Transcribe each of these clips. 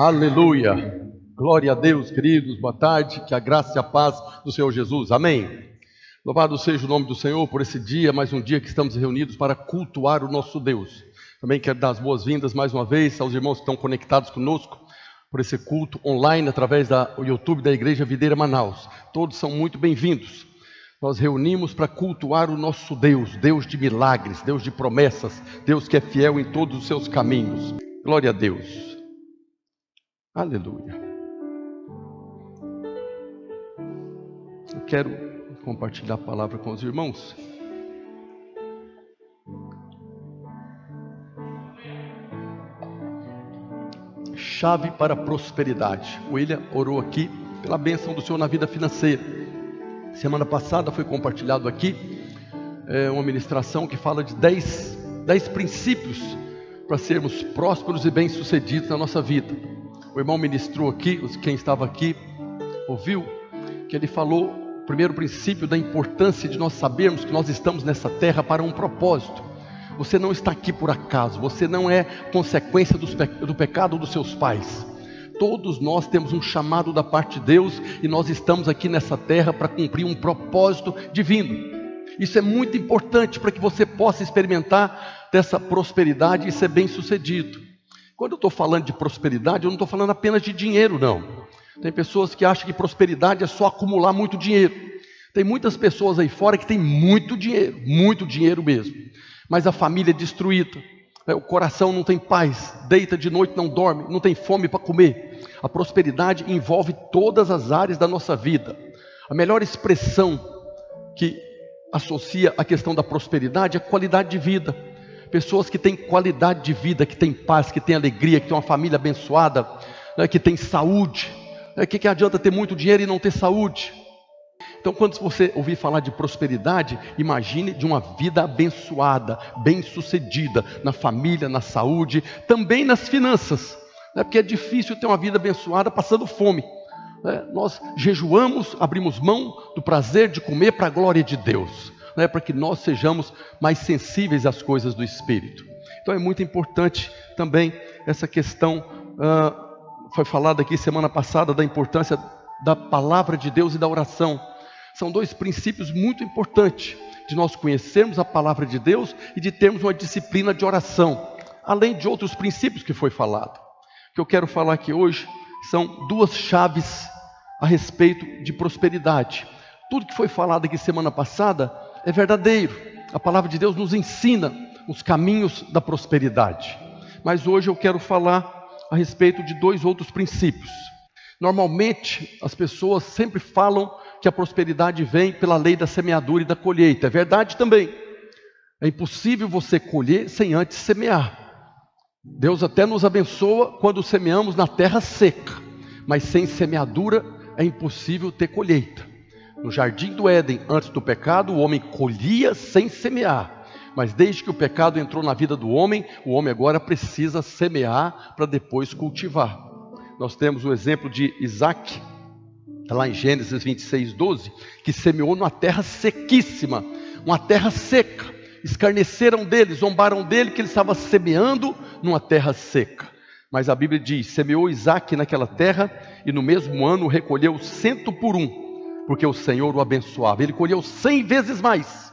Aleluia, glória a Deus, queridos, boa tarde, que a graça e a paz do Senhor Jesus, amém. Louvado seja o nome do Senhor por esse dia, mais um dia que estamos reunidos para cultuar o nosso Deus. Também quero dar as boas-vindas mais uma vez aos irmãos que estão conectados conosco por esse culto online através do YouTube da Igreja Videira Manaus. Todos são muito bem-vindos. Nós reunimos para cultuar o nosso Deus, Deus de milagres, Deus de promessas, Deus que é fiel em todos os seus caminhos. Glória a Deus. Aleluia. Eu quero compartilhar a palavra com os irmãos. Chave para a prosperidade. O William orou aqui pela bênção do Senhor na vida financeira. Semana passada foi compartilhado aqui uma ministração que fala de 10 princípios para sermos prósperos e bem-sucedidos na nossa vida. O irmão ministrou aqui, quem estava aqui ouviu, que ele falou o primeiro princípio da importância de nós sabermos que nós estamos nessa terra para um propósito. Você não está aqui por acaso, você não é consequência do pecado dos seus pais. Todos nós temos um chamado da parte de Deus e nós estamos aqui nessa terra para cumprir um propósito divino. Isso é muito importante para que você possa experimentar dessa prosperidade e ser bem-sucedido. Quando eu estou falando de prosperidade, eu não estou falando apenas de dinheiro, não. Tem pessoas que acham que prosperidade é só acumular muito dinheiro. Tem muitas pessoas aí fora que têm muito dinheiro mesmo. Mas a família é destruída, o coração não tem paz, deita de noite, não dorme, não tem fome para comer. A prosperidade envolve todas as áreas da nossa vida. A melhor expressão que associa a questão da prosperidade é qualidade de vida. Pessoas que têm qualidade de vida, que têm paz, que têm alegria, que têm uma família abençoada, que têm saúde. O que adianta ter muito dinheiro e não ter saúde? Então, quando você ouvir falar de prosperidade, imagine de uma vida abençoada, bem-sucedida, na família, na saúde, também nas finanças. Porque é difícil ter uma vida abençoada passando fome. Nós jejuamos, abrimos mão do prazer de comer para a glória de Deus. Para que nós sejamos mais sensíveis às coisas do Espírito. Então é muito importante também essa questão, foi falado aqui semana passada, da importância da palavra de Deus e da oração. São dois princípios muito importantes, de nós conhecermos a palavra de Deus e de termos uma disciplina de oração, além de outros princípios que foi falado. O que eu quero falar aqui hoje são duas chaves a respeito de prosperidade. Tudo que foi falado aqui semana passada é verdadeiro. A palavra de Deus nos ensina os caminhos da prosperidade. Mas hoje eu quero falar a respeito de dois outros princípios. Normalmente as pessoas sempre falam que a prosperidade vem pela lei da semeadura e da colheita. É verdade também. É impossível você colher sem antes semear. Deus até nos abençoa quando semeamos na terra seca. Mas sem semeadura é impossível ter colheita. No jardim do Éden, antes do pecado, o homem colhia sem semear. Mas desde que o pecado entrou na vida do homem, o homem agora precisa semear para depois cultivar. Nós temos o exemplo de Isaac, lá em Gênesis 26:12, que semeou numa terra sequíssima, uma terra seca. Escarneceram dele, zombaram dele, que ele estava semeando numa terra seca. Mas a Bíblia diz, semeou Isaac naquela terra e no mesmo ano recolheu 100 por 1. Porque o Senhor o abençoava. Ele colheu 100 vezes mais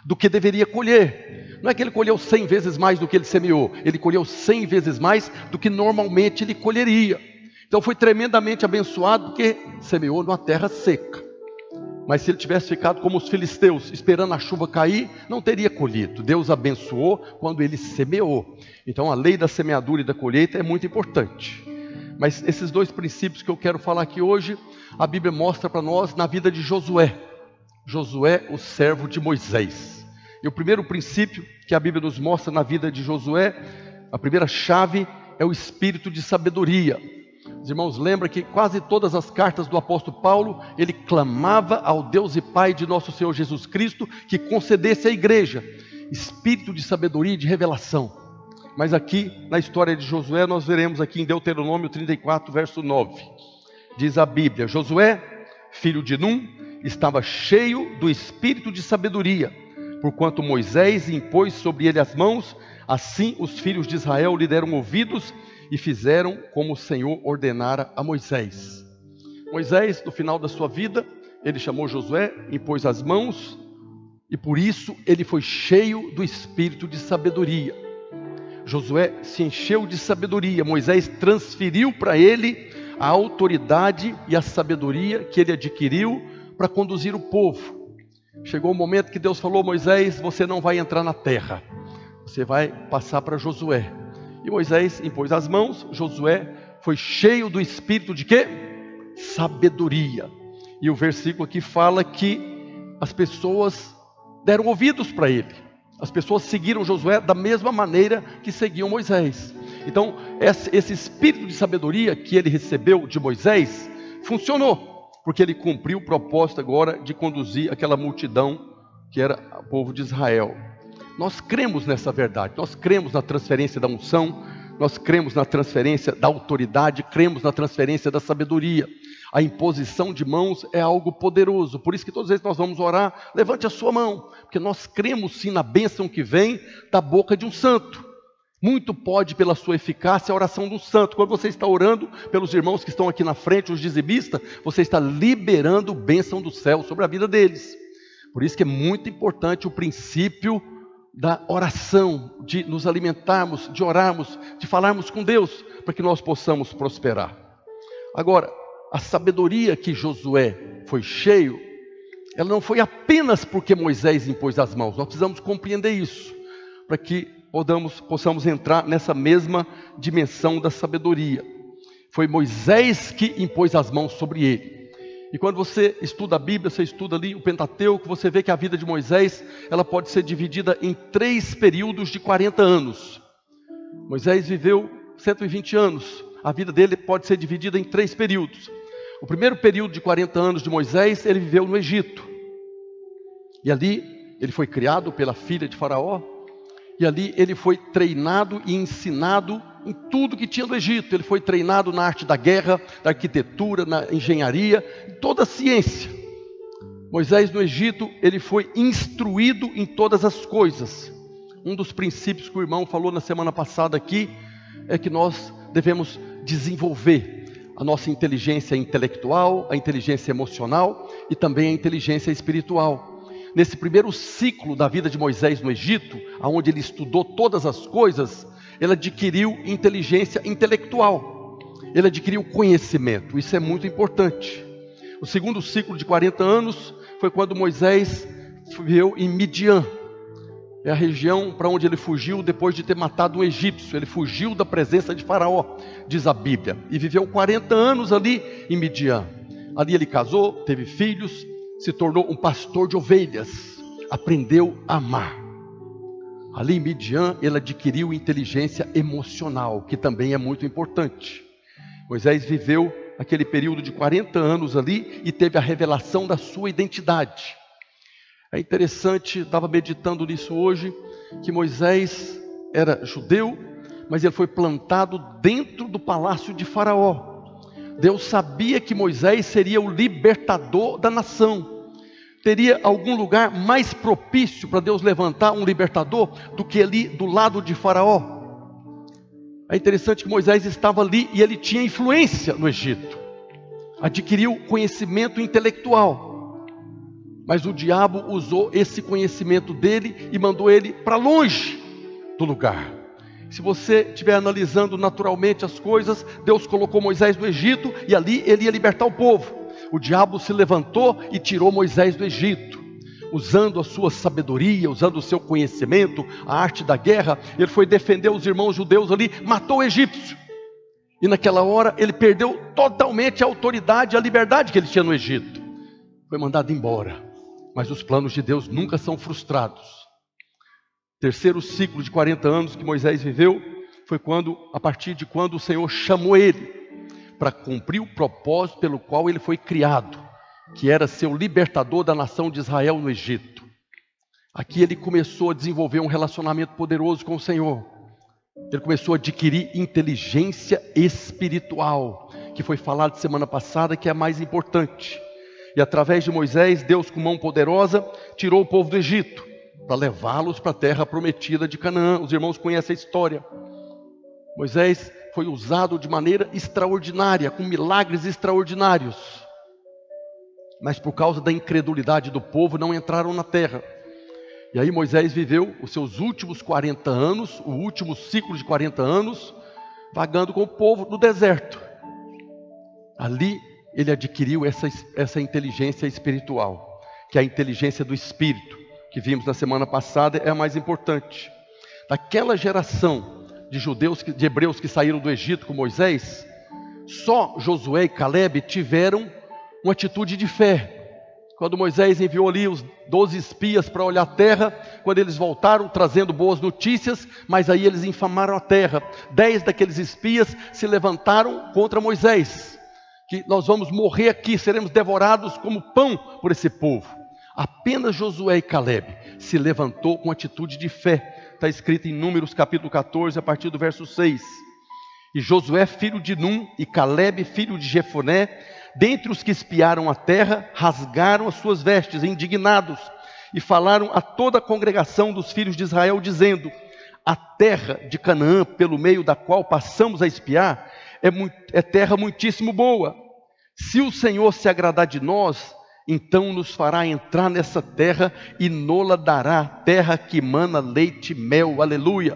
do que deveria colher. Não é que ele colheu 100 vezes mais do que ele semeou. Ele colheu 100 vezes mais do que normalmente ele colheria. Então foi tremendamente abençoado porque semeou numa terra seca. Mas se ele tivesse ficado como os filisteus, esperando a chuva cair, não teria colhido. Deus abençoou quando ele semeou. Então a lei da semeadura e da colheita é muito importante. Mas esses dois princípios que eu quero falar aqui hoje, a Bíblia mostra para nós na vida de Josué. Josué, o servo de Moisés. E o primeiro princípio que a Bíblia nos mostra na vida de Josué, a primeira chave é o espírito de sabedoria. Os irmãos lembram que quase todas as cartas do apóstolo Paulo, ele clamava ao Deus e Pai de nosso Senhor Jesus Cristo que concedesse à igreja espírito de sabedoria e de revelação. Mas aqui, na história de Josué, nós veremos aqui em Deuteronômio 34, verso 9. Diz a Bíblia, Josué, filho de Num, estava cheio do espírito de sabedoria, porquanto Moisés impôs sobre ele as mãos, Assim os filhos de Israel lhe deram ouvidos e fizeram como o Senhor ordenara a Moisés. Moisés, no final da sua vida, ele chamou Josué, impôs as mãos, e por isso ele foi cheio do espírito de sabedoria. Josué se encheu de sabedoria. Moisés transferiu para ele a autoridade e a sabedoria que ele adquiriu para conduzir o povo. Chegou o momento que Deus falou: Moisés, você não vai entrar na terra, você vai passar para Josué. E Moisés impôs as mãos. Josué foi cheio do espírito de quê? Sabedoria. E o versículo aqui fala que as pessoas deram ouvidos para ele. As pessoas seguiram Josué da mesma maneira que seguiam Moisés. Então, esse espírito de sabedoria que ele recebeu de Moisés funcionou, porque ele cumpriu o propósito agora de conduzir aquela multidão que era o povo de Israel. Nós cremos nessa verdade, nós cremos na transferência da unção, nós cremos na transferência da autoridade, cremos na transferência da sabedoria. A imposição de mãos é algo poderoso, por isso que todas as vezes nós vamos orar, levante a sua mão, porque nós cremos sim na bênção que vem da boca de um santo. Muito pode pela sua eficácia a oração do santo. Quando você está orando pelos irmãos que estão aqui na frente, os dizimistas, você está liberando bênção do céu sobre a vida deles. Por isso que é muito importante o princípio da oração, de nos alimentarmos, de orarmos, de falarmos com Deus, para que nós possamos prosperar. Agora, a sabedoria que Josué foi cheio, ela não foi apenas porque Moisés impôs as mãos. Nós precisamos compreender isso, para que possamos entrar nessa mesma dimensão da sabedoria. Foi Moisés que impôs as mãos sobre ele. E quando você estuda a Bíblia, você estuda ali o Pentateuco, você vê que a vida de Moisés, ela pode ser dividida em 3 períodos de 40 anos. Moisés viveu 120 anos. A vida dele pode ser dividida em 3 períodos. O primeiro período de 40 anos de Moisés, ele viveu no Egito. E ali, ele foi criado pela filha de Faraó. E ali ele foi treinado e ensinado em tudo que tinha no Egito. Ele foi treinado na arte da guerra, da arquitetura, na engenharia, em toda a ciência. Moisés no Egito, ele foi instruído em todas as coisas. Um dos princípios que o irmão falou na semana passada aqui, é que nós devemos desenvolver a nossa inteligência intelectual, a inteligência emocional e também a inteligência espiritual. Nesse primeiro ciclo da vida de Moisés no Egito, onde ele estudou todas as coisas, ele adquiriu inteligência intelectual, ele adquiriu conhecimento, isso é muito importante. O segundo ciclo de 40 anos foi quando Moisés viveu em Midian, é a região para onde ele fugiu depois de ter matado um egípcio. Ele fugiu da presença de Faraó, diz a Bíblia, e viveu 40 anos ali em Midian. Ali ele casou, teve filhos, se tornou um pastor de ovelhas, aprendeu a amar. Ali em Midian ele adquiriu inteligência emocional, que também é muito importante. Moisés viveu aquele período de 40 anos ali e teve a revelação da sua identidade. É interessante, estava meditando nisso hoje, que Moisés era judeu, mas ele foi plantado dentro do palácio de Faraó. Deus sabia que Moisés seria o libertador da nação. Teria algum lugar mais propício para Deus levantar um libertador do que ali do lado de Faraó? É interessante que Moisés estava ali e ele tinha influência no Egito. Adquiriu conhecimento intelectual. Mas o diabo usou esse conhecimento dele e mandou ele para longe do lugar. Se você estiver analisando naturalmente as coisas, Deus colocou Moisés no Egito e ali ele ia libertar o povo. O diabo se levantou e tirou Moisés do Egito. Usando a sua sabedoria, usando o seu conhecimento, a arte da guerra, ele foi defender os irmãos judeus ali, matou o egípcio. E naquela hora ele perdeu totalmente a autoridade, a liberdade que ele tinha no Egito. Foi mandado embora. Mas os planos de Deus nunca são frustrados. Terceiro ciclo de 40 anos que Moisés viveu foi a partir de quando o Senhor chamou ele para cumprir o propósito pelo qual ele foi criado, que era ser o libertador da nação de Israel no Egito. Aqui ele começou a desenvolver um relacionamento poderoso com o Senhor. Ele começou a adquirir inteligência espiritual, que foi falado semana passada, que é a mais importante. E através de Moisés, Deus com mão poderosa tirou o povo do Egito. para levá-los para a terra prometida de Canaã. Os irmãos conhecem a história. Moisés foi usado de maneira extraordinária, com milagres extraordinários. Mas por causa da incredulidade do povo, não entraram na terra. E aí Moisés viveu os seus últimos 40 anos, o último ciclo de 40 anos, vagando com o povo no deserto. Ali ele adquiriu essa inteligência espiritual, que é a inteligência do Espírito, que vimos na semana passada, é a mais importante. Daquela geração de hebreus que saíram do Egito com Moisés, só Josué e Calebe tiveram uma atitude de fé. Quando Moisés enviou ali os 12 espias para olhar a terra, quando eles voltaram trazendo boas notícias, mas aí eles infamaram a terra. 10 daqueles espias se levantaram contra Moisés, que nós vamos morrer aqui, seremos devorados como pão por esse povo. Apenas Josué e Calebe se levantou com atitude de fé. Está escrito em Números capítulo 14, a partir do verso 6. E Josué, filho de Num, e Calebe, filho de Jefoné, dentre os que espiaram a terra, rasgaram as suas vestes, indignados, e falaram a toda a congregação dos filhos de Israel, dizendo: a terra de Canaã, pelo meio da qual passamos a espiar, é terra muitíssimo boa. Se o Senhor se agradar de nós, então nos fará entrar nessa terra e nola dará, terra que mana leite e mel. Aleluia.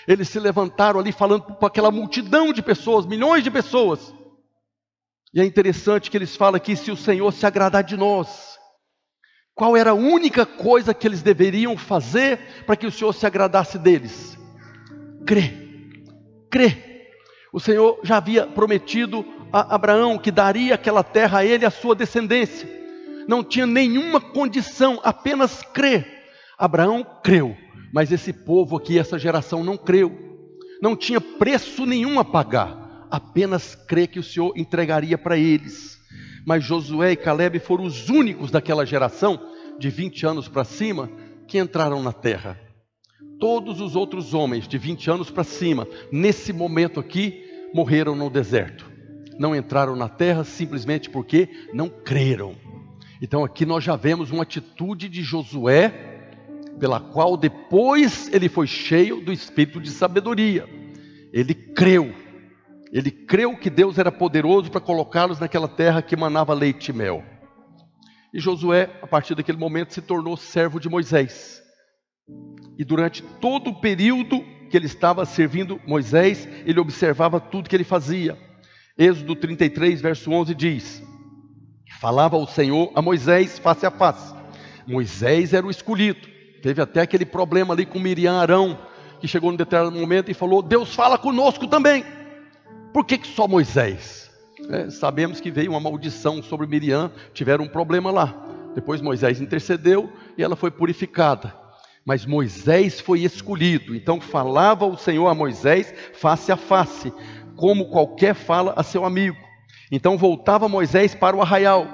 Eles se levantaram ali falando para aquela multidão de pessoas, milhões de pessoas. E é interessante que eles falam aqui: se o Senhor se agradar de nós. Qual era a única coisa que eles deveriam fazer para que o Senhor se agradasse deles? Crer. Crer. O Senhor já havia prometido a Abraão que daria aquela terra a ele e a sua descendência. Não tinha nenhuma condição, apenas crer. Abraão creu, mas esse povo aqui, essa geração não creu. Não tinha preço nenhum a pagar, apenas crer que o Senhor entregaria para eles. Mas Josué e Calebe foram os únicos daquela geração, de 20 anos para cima, que entraram na terra. Todos os outros homens de 20 anos para cima, nesse momento aqui, morreram no deserto. Não entraram na terra simplesmente porque não creram. Então aqui nós já vemos uma atitude de Josué, pela qual depois ele foi cheio do espírito de sabedoria. Ele creu que Deus era poderoso para colocá-los naquela terra que manava leite e mel. E Josué, a partir daquele momento, se tornou servo de Moisés. E durante todo o período que ele estava servindo Moisés, ele observava tudo que ele fazia. Êxodo 33, verso 11 diz: falava o Senhor a Moisés face a face. Moisés era o escolhido. Teve até aquele problema ali com Miriam e Arão, que chegou num determinado momento e falou: Deus fala conosco também. Por que só Moisés? Sabemos que veio uma maldição sobre Miriam, tiveram um problema lá. Depois Moisés intercedeu e ela foi purificada. Mas Moisés foi escolhido. Então falava o Senhor a Moisés face a face, como qualquer fala a seu amigo. Então voltava Moisés para o arraial.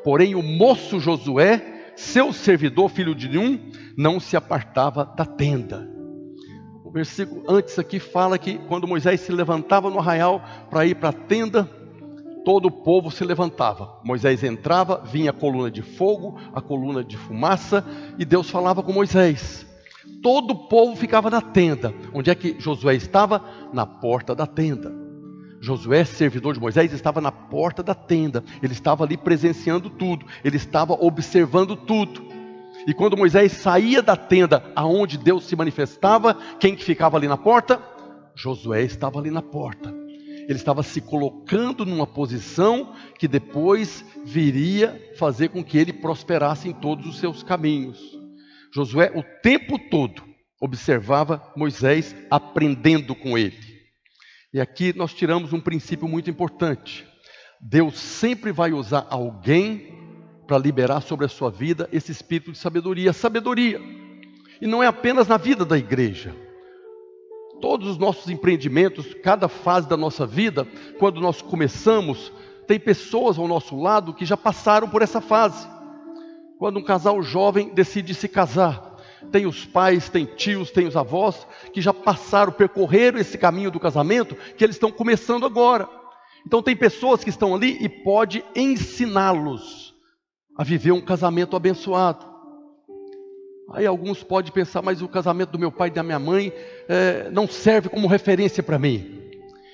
Porém o moço Josué, seu servidor, filho de Num, não se apartava da tenda. O versículo antes aqui fala que quando Moisés se levantava no arraial para ir para a tenda, todo o povo se levantava. Moisés entrava, vinha a coluna de fogo, a coluna de fumaça, e Deus falava com Moisés. Todo o povo ficava na tenda. Onde é que Josué estava? Na porta da tenda. Josué, servidor de Moisés, estava na porta da tenda. Ele estava ali presenciando tudo. Ele estava observando tudo. E quando Moisés saía da tenda aonde Deus se manifestava, quem que ficava ali na porta? Josué estava ali na porta. Ele estava se colocando numa posição que depois viria fazer com que ele prosperasse em todos os seus caminhos. Josué o tempo todo observava Moisés, aprendendo com ele. E aqui nós tiramos um princípio muito importante. Deus sempre vai usar alguém para liberar sobre a sua vida esse espírito de sabedoria. Sabedoria. E não é apenas na vida da igreja. Todos os nossos empreendimentos, cada fase da nossa vida, quando nós começamos, tem pessoas ao nosso lado que já passaram por essa fase. Quando um casal jovem decide se casar, tem os pais, tem tios, tem os avós, que já passaram, percorreram esse caminho do casamento, que eles estão começando agora. Então tem pessoas que estão ali e pode ensiná-los a viver um casamento abençoado. Aí alguns podem pensar, mas o casamento do meu pai e da minha mãe não serve como referência para mim.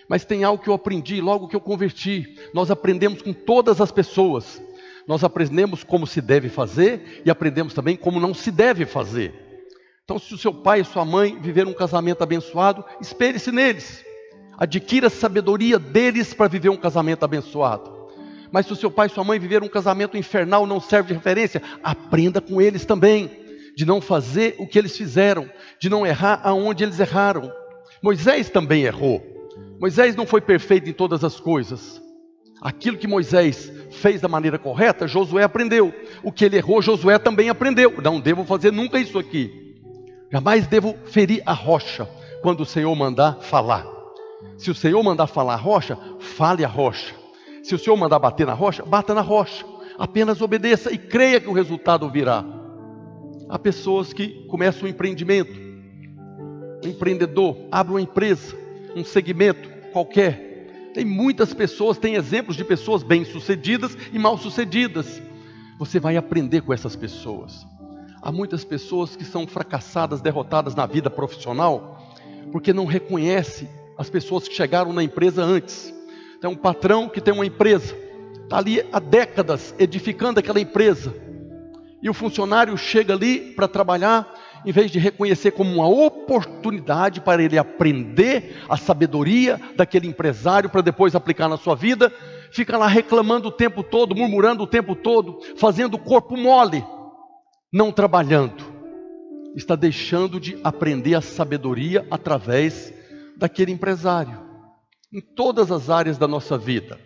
Mas tem algo que eu aprendi logo que eu converti. Nós aprendemos com todas as pessoas. Nós aprendemos como se deve fazer e aprendemos também como não se deve fazer. Então, se o seu pai e sua mãe viveram um casamento abençoado, espere-se neles. Adquira a sabedoria deles para viver um casamento abençoado. Mas se o seu pai e sua mãe viveram um casamento infernal, não serve de referência, aprenda com eles também. De não fazer o que eles fizeram, de não errar aonde eles erraram. Moisés também errou. Moisés não foi perfeito em todas as coisas. Aquilo que Moisés fez da maneira correta, Josué aprendeu. O que ele errou, Josué também aprendeu. Não devo fazer nunca isso aqui. Jamais devo ferir a rocha quando o Senhor mandar falar. Se o Senhor mandar falar a rocha, fale a rocha. Se o Senhor mandar bater na rocha, bata na rocha. Apenas obedeça e creia que o resultado virá. Há pessoas que começam um empreendimento. Um empreendedor abre uma empresa, um segmento qualquer. Tem muitas pessoas, tem exemplos de pessoas bem-sucedidas e mal-sucedidas. Você vai aprender com essas pessoas. Há muitas pessoas que são fracassadas, derrotadas na vida profissional, porque não reconhece as pessoas que chegaram na empresa antes. Tem um patrão que tem uma empresa, está ali há décadas edificando aquela empresa, e o funcionário chega ali para trabalhar, em vez de reconhecer como uma oportunidade para ele aprender a sabedoria daquele empresário para depois aplicar na sua vida, fica lá reclamando o tempo todo, murmurando o tempo todo, fazendo o corpo mole, não trabalhando. Está deixando de aprender a sabedoria através daquele empresário. Em todas as áreas da nossa vida,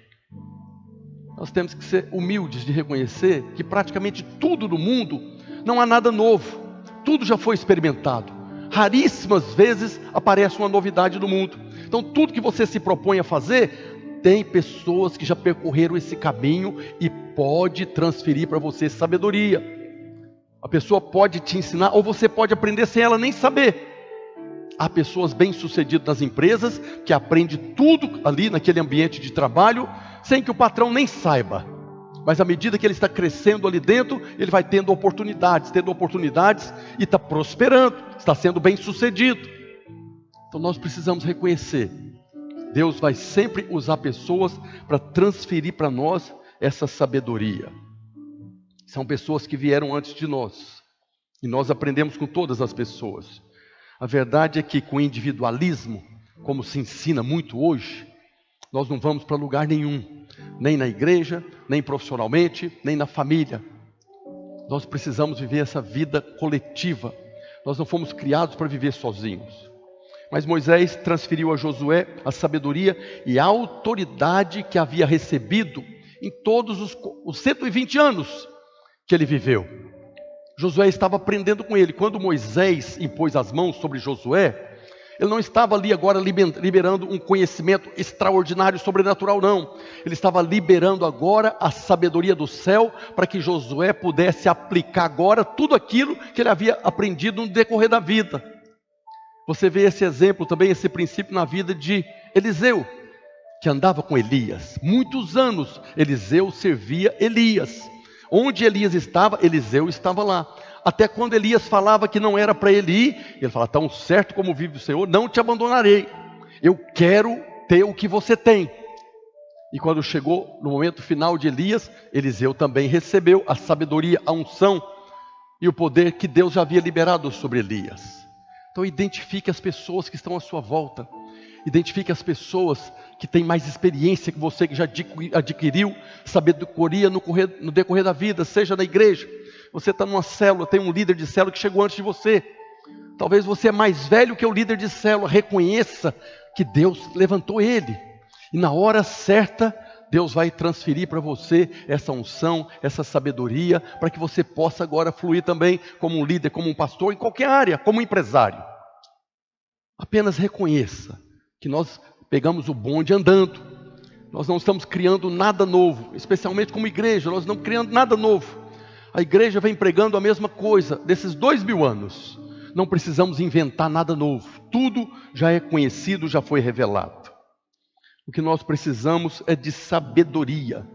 nós temos que ser humildes de reconhecer que praticamente tudo no mundo não há nada novo. Tudo já foi experimentado. Raríssimas vezes aparece uma novidade no mundo. Então tudo que você se propõe a fazer, tem pessoas que já percorreram esse caminho e pode transferir para você sabedoria. A pessoa pode te ensinar, ou você pode aprender sem ela nem saber. Há pessoas bem-sucedidas nas empresas que aprendem tudo ali naquele ambiente de trabalho, sem que o patrão nem saiba. Mas à medida que ele está crescendo ali dentro, ele vai tendo oportunidades e está prosperando, está sendo bem-sucedido. Então nós precisamos reconhecer, Deus vai sempre usar pessoas para transferir para nós essa sabedoria. São pessoas que vieram antes de nós, e nós aprendemos com todas as pessoas. A verdade é que com o individualismo, como se ensina muito hoje, nós não vamos para lugar nenhum, nem na igreja, nem profissionalmente, nem na família. Nós precisamos viver essa vida coletiva. Nós não fomos criados para viver sozinhos. Mas Moisés transferiu a Josué a sabedoria e a autoridade que havia recebido em todos os 120 anos que ele viveu. Josué estava aprendendo com ele. Quando Moisés impôs as mãos sobre Josué, ele não estava ali agora liberando um conhecimento extraordinário, sobrenatural, não. Ele estava liberando agora a sabedoria do céu para que Josué pudesse aplicar agora tudo aquilo que ele havia aprendido no decorrer da vida. Você vê esse exemplo também, esse princípio na vida de Eliseu, que andava com Elias. Muitos anos Eliseu servia Elias. Onde Elias estava, Eliseu estava lá. Até quando Elias falava que não era para ele ir, ele falava, tão certo como vive o Senhor, não te abandonarei. Eu quero ter o que você tem. E quando chegou no momento final de Elias, Eliseu também recebeu a sabedoria, a unção e o poder que Deus já havia liberado sobre Elias. Então identifique as pessoas que estão à sua volta. Identifique as pessoas que têm mais experiência que você, que já adquiriu sabedoria no decorrer da vida, seja na igreja. Você está numa célula, tem um líder de célula que chegou antes de você. Talvez você é mais velho que o líder de célula. Reconheça que Deus levantou ele. E na hora certa, Deus vai transferir para você essa unção, essa sabedoria, para que você possa agora fluir também como um líder, como um pastor, em qualquer área, como um empresário. Apenas reconheça que nós pegamos o bonde andando. Nós não estamos criando nada novo, especialmente como igreja, nós não estamos criando nada novo. A igreja vem pregando a mesma coisa desses 2000 anos. Não precisamos inventar nada novo. Tudo já é conhecido, já foi revelado. O que nós precisamos é de sabedoria.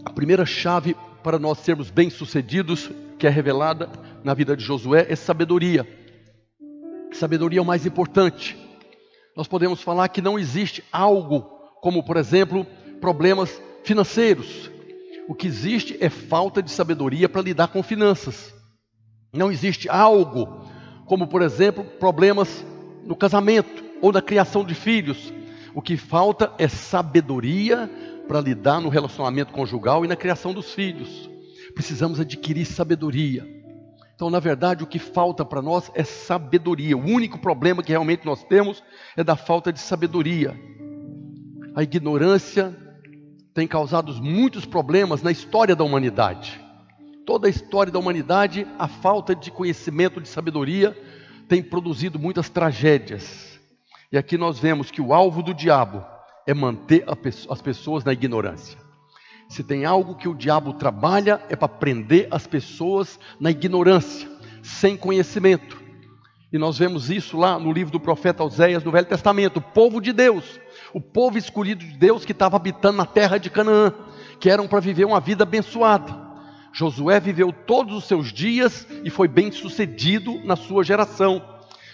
A primeira chave para nós sermos bem-sucedidos, que é revelada na vida de Josué, é sabedoria. Sabedoria é o mais importante. Nós podemos falar que não existe algo como, por exemplo, problemas financeiros. O que existe é falta de sabedoria para lidar com finanças. Não existe algo como, por exemplo, problemas no casamento ou na criação de filhos. O que falta é sabedoria para lidar no relacionamento conjugal e na criação dos filhos. Precisamos adquirir sabedoria. Então, na verdade, o que falta para nós é sabedoria. O único problema que realmente nós temos é da falta de sabedoria. A ignorância tem causado muitos problemas na história da humanidade. Toda a história da humanidade, a falta de conhecimento, de sabedoria, tem produzido muitas tragédias. E aqui nós vemos que o alvo do diabo é manter as pessoas na ignorância. Se tem algo que o diabo trabalha, é para prender as pessoas na ignorância, sem conhecimento. E nós vemos isso lá no livro do profeta Oséias, no Velho Testamento. O povo de Deus, o povo escolhido de Deus que estava habitando na terra de Canaã, que eram para viver uma vida abençoada. Josué viveu todos os seus dias e foi bem sucedido na sua geração.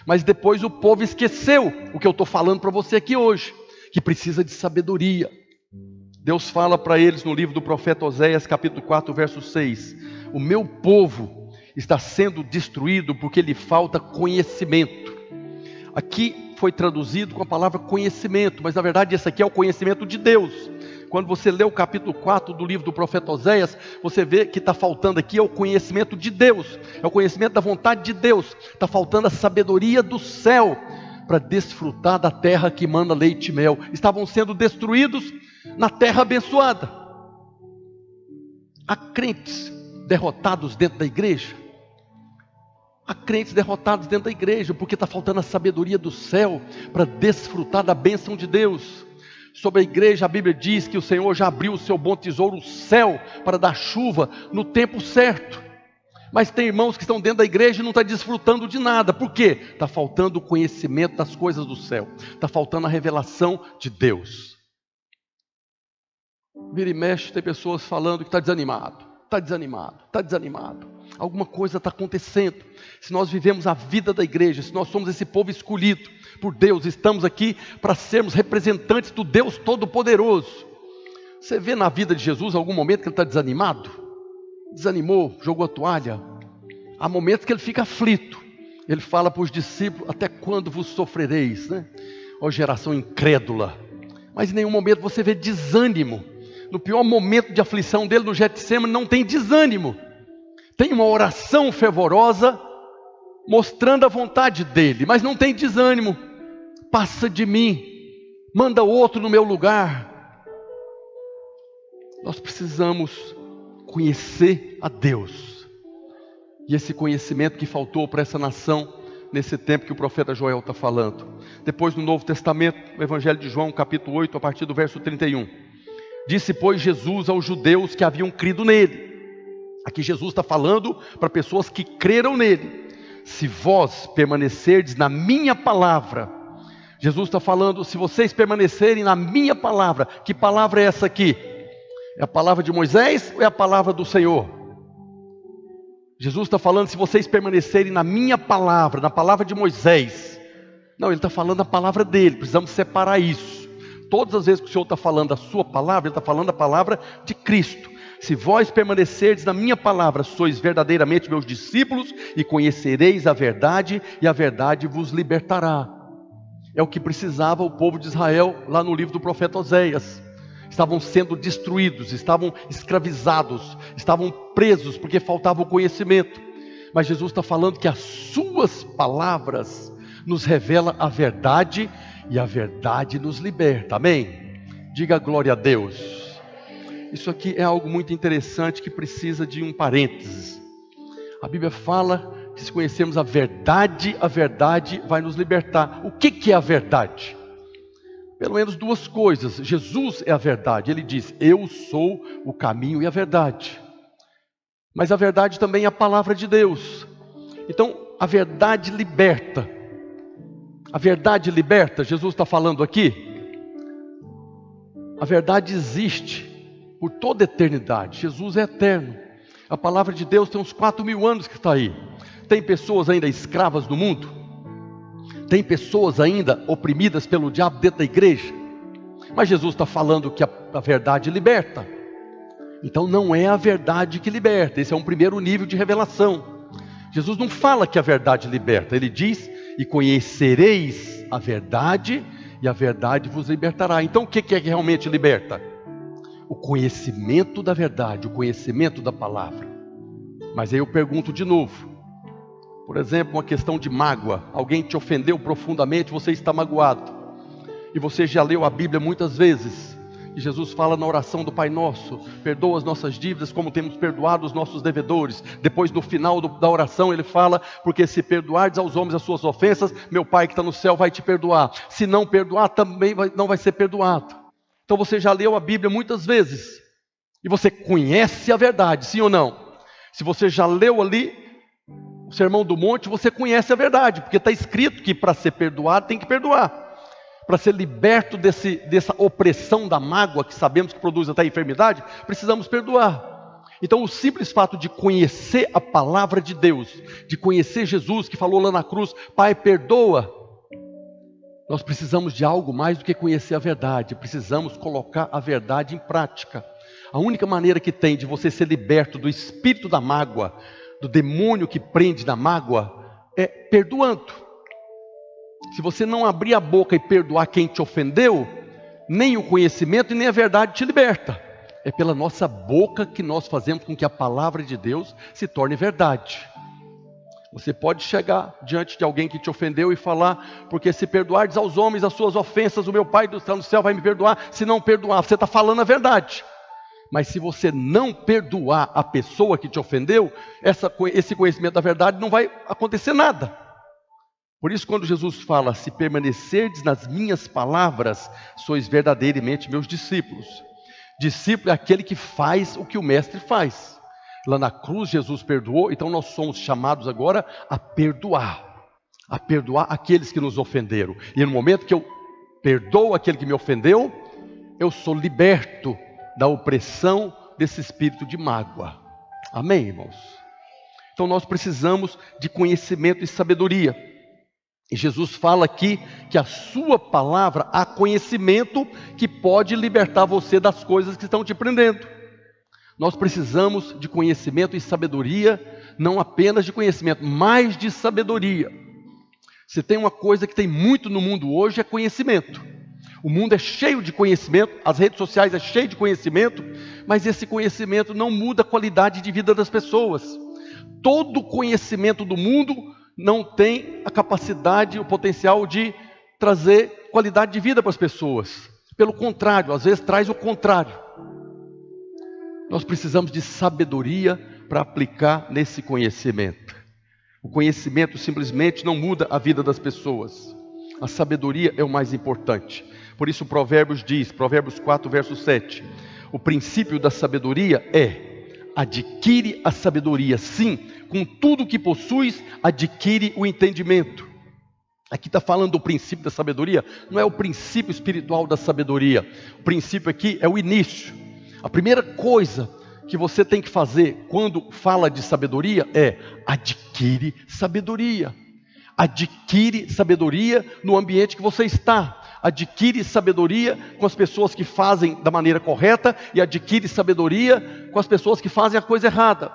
Mas depois o povo esqueceu o que eu estou falando para você aqui hoje, que precisa de sabedoria. Deus fala para eles no livro do profeta Oséias, capítulo 4, verso 6. O meu povo está sendo destruído porque lhe falta conhecimento. Aqui foi traduzido com a palavra conhecimento, mas na verdade esse aqui é o conhecimento de Deus. Quando você lê o capítulo 4 do livro do profeta Oséias, você vê que está faltando aqui é o conhecimento de Deus, é o conhecimento da vontade de Deus. Está faltando a sabedoria do céu para desfrutar da terra que manda leite e mel. Estavam sendo destruídos na terra abençoada. Há crentes derrotados dentro da igreja. Há crentes derrotados dentro da igreja, porque está faltando a sabedoria do céu para desfrutar da bênção de Deus. Sobre a igreja, a Bíblia diz que o Senhor já abriu o seu bom tesouro, o céu, para dar chuva no tempo certo. Mas tem irmãos que estão dentro da igreja e não estão desfrutando de nada. Por quê? Está faltando o conhecimento das coisas do céu. Está faltando a revelação de Deus. Vira e mexe, tem pessoas falando que está desanimado. Está desanimado, está desanimado. Alguma coisa está acontecendo. Se nós vivemos a vida da igreja, se nós somos esse povo escolhido por Deus, estamos aqui para sermos representantes do Deus Todo-Poderoso. Você vê na vida de Jesus algum momento que ele está desanimado? Desanimou, jogou a toalha. Há momentos que ele fica aflito. Ele fala para os discípulos: até quando vos sofrereis, né? Ó geração incrédula. Mas em nenhum momento você vê desânimo. No pior momento de aflição dele no Getsêmani não tem desânimo. Tem uma oração fervorosa mostrando a vontade dele, mas não tem desânimo. Passa de mim, manda outro no meu lugar. Nós precisamos conhecer a Deus. E esse conhecimento que faltou para essa nação nesse tempo que o profeta Joel está falando. Depois no Novo Testamento, no Evangelho de João, capítulo 8, a partir do verso 31. Disse, pois, Jesus aos judeus que haviam crido nele. Aqui Jesus está falando para pessoas que creram nele. Se vós permanecerdes na minha palavra. Jesus está falando, se vocês permanecerem na minha palavra. Que palavra é essa aqui? É a palavra de Moisés ou é a palavra do Senhor? Jesus está falando, se vocês permanecerem na minha palavra, na palavra de Moisés. Não, ele está falando a palavra dele, precisamos separar isso. Todas as vezes que o Senhor está falando a sua palavra, ele está falando a palavra de Cristo. Se vós permanecerdes na minha palavra, sois verdadeiramente meus discípulos e conhecereis a verdade, e a verdade vos libertará. É o que precisava o povo de Israel lá no livro do profeta Oséias. Estavam sendo destruídos, estavam escravizados, estavam presos porque faltava o conhecimento. Mas Jesus está falando que as suas palavras nos revelam a verdade e a verdade nos liberta. Amém? Diga glória a Deus. Isso aqui é algo muito interessante que precisa de um parênteses. A Bíblia fala que se conhecermos a verdade vai nos libertar. O que é a verdade? Pelo menos duas coisas. Jesus é a verdade. Ele diz, eu sou o caminho e a verdade. Mas a verdade também é a palavra de Deus. Então, a verdade liberta. A verdade liberta, Jesus está falando aqui. A verdade existe por toda a eternidade. Jesus é eterno. A palavra de Deus tem uns 4.000 anos que está aí. Tem pessoas ainda escravas no mundo? Tem pessoas ainda oprimidas pelo diabo dentro da igreja? Mas Jesus está falando que a verdade liberta. Então não é a verdade que liberta. Esse é um primeiro nível de revelação. Jesus não fala que a verdade liberta. Ele diz: e conhecereis a verdade, e a verdade vos libertará. Então o que é que realmente liberta? O conhecimento da verdade, o conhecimento da palavra. Mas aí eu pergunto de novo. Por exemplo, uma questão de mágoa. Alguém te ofendeu profundamente, você está magoado. E você já leu a Bíblia muitas vezes. E Jesus fala na oração do Pai Nosso: perdoa as nossas dívidas como temos perdoado os nossos devedores. Depois, no final da oração, ele fala: porque se perdoardes aos homens as suas ofensas, meu Pai que está no céu vai te perdoar. Se não perdoar, também não vai ser perdoado. Então você já leu a Bíblia muitas vezes. E você conhece a verdade, sim ou não? Se você já leu ali o Sermão do Monte, você conhece a verdade. Porque está escrito que para ser perdoado tem que perdoar. Para ser liberto dessa opressão da mágoa, que sabemos que produz até a enfermidade, precisamos perdoar. Então o simples fato de conhecer a palavra de Deus, de conhecer Jesus que falou lá na cruz: Pai, perdoa. Nós precisamos de algo mais do que conhecer a verdade. Precisamos colocar a verdade em prática. A única maneira que tem de você ser liberto do espírito da mágoa, do demônio que prende na mágoa, é perdoando. Se você não abrir a boca e perdoar quem te ofendeu, nem o conhecimento e nem a verdade te liberta. É pela nossa boca que nós fazemos com que a palavra de Deus se torne verdade. Você pode chegar diante de alguém que te ofendeu e falar: porque se perdoardes aos homens as suas ofensas, o meu Pai que está no céu vai me perdoar. Se não perdoar, você está falando a verdade. Mas se você não perdoar a pessoa que te ofendeu, esse conhecimento da verdade não vai acontecer nada. Por isso, quando Jesus fala: se permanecerdes nas minhas palavras, sois verdadeiramente meus discípulos. Discípulo é aquele que faz o que o mestre faz. Lá na cruz Jesus perdoou, então nós somos chamados agora a perdoar aqueles que nos ofenderam. E no momento que eu perdoo aquele que me ofendeu, eu sou liberto da opressão desse espírito de mágoa. Amém, irmãos? Então nós precisamos de conhecimento e sabedoria. E Jesus fala aqui que a sua palavra há conhecimento que pode libertar você das coisas que estão te prendendo. Nós precisamos de conhecimento e sabedoria, não apenas de conhecimento, mas de sabedoria. Se tem uma coisa que tem muito no mundo hoje, é conhecimento. O mundo é cheio de conhecimento, as redes sociais é cheio de conhecimento, mas esse conhecimento não muda a qualidade de vida das pessoas. Todo conhecimento do mundo não tem a capacidade, o potencial de trazer qualidade de vida para as pessoas. Pelo contrário, às vezes traz o contrário. Nós precisamos de sabedoria para aplicar nesse conhecimento. O conhecimento simplesmente não muda a vida das pessoas. A sabedoria é o mais importante. Por isso Provérbios diz, Provérbios 4, verso 7, o princípio da sabedoria é: adquire a sabedoria, sim, com tudo que possuis, adquire o entendimento. Aqui está falando do princípio da sabedoria, não é o princípio espiritual da sabedoria. O princípio aqui é o início. A primeira coisa que você tem que fazer quando fala de sabedoria é: adquire sabedoria. Adquire sabedoria no ambiente que você está. Adquire sabedoria com as pessoas que fazem da maneira correta e adquire sabedoria com as pessoas que fazem a coisa errada.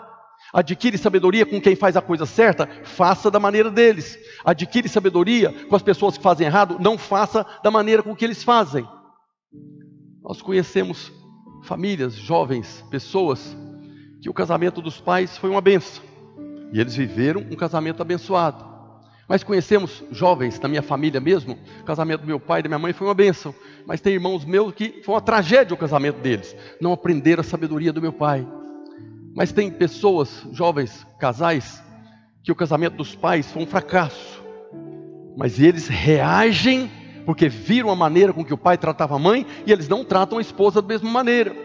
Adquire sabedoria com quem faz a coisa certa, faça da maneira deles. Adquire sabedoria com as pessoas que fazem errado, não faça da maneira com que eles fazem. Nós conhecemos famílias, jovens, pessoas que o casamento dos pais foi uma bênção e eles viveram um casamento abençoado. Mas conhecemos jovens da minha família mesmo, o casamento do meu pai e da minha mãe foi uma bênção, mas tem irmãos meus que foi uma tragédia o casamento deles, não aprenderam a sabedoria do meu pai. Mas tem pessoas, jovens, casais, que o casamento dos pais foi um fracasso, mas eles reagem porque viram a maneira com que o pai tratava a mãe e eles não tratam a esposa da mesma maneira.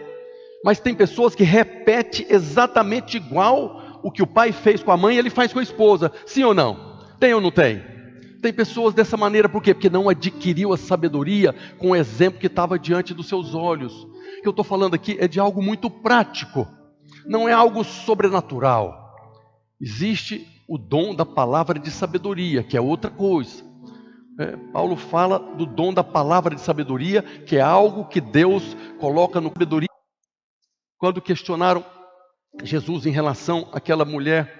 Mas tem pessoas que repetem exatamente igual o que o pai fez com a mãe, ele faz com a esposa, sim ou não? Tem ou não tem? Tem pessoas dessa maneira, por quê? Porque não adquiriu a sabedoria com o exemplo que estava diante dos seus olhos. que eu estou falando aqui é de algo muito prático, não é algo sobrenatural. Existe o dom da palavra de sabedoria, que é outra coisa. Paulo fala do dom da palavra de sabedoria, que é algo que Deus coloca no sabedoria. Quando questionaram Jesus em relação àquela mulher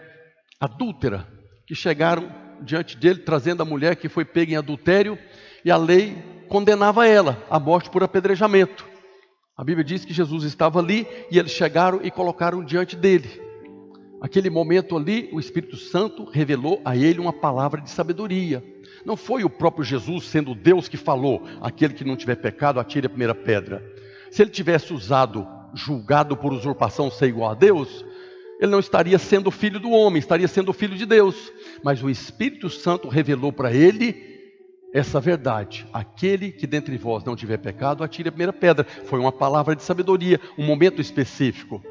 adúltera, que chegaram diante dele trazendo a mulher que foi pega em adultério, e a lei condenava ela à morte por apedrejamento. A Bíblia diz que Jesus estava ali e eles chegaram e colocaram diante dele. Aquele momento ali, o Espírito Santo revelou a ele uma palavra de sabedoria. Não foi o próprio Jesus, sendo Deus, que falou: aquele que não tiver pecado, atire a primeira pedra. Se ele tivesse usado, julgado por usurpação, ser igual a Deus, ele não estaria sendo filho do homem, estaria sendo filho de Deus. Mas o Espírito Santo revelou para ele essa verdade: aquele que dentre vós não tiver pecado, atire a primeira pedra. Foi uma palavra de sabedoria, um momento específico.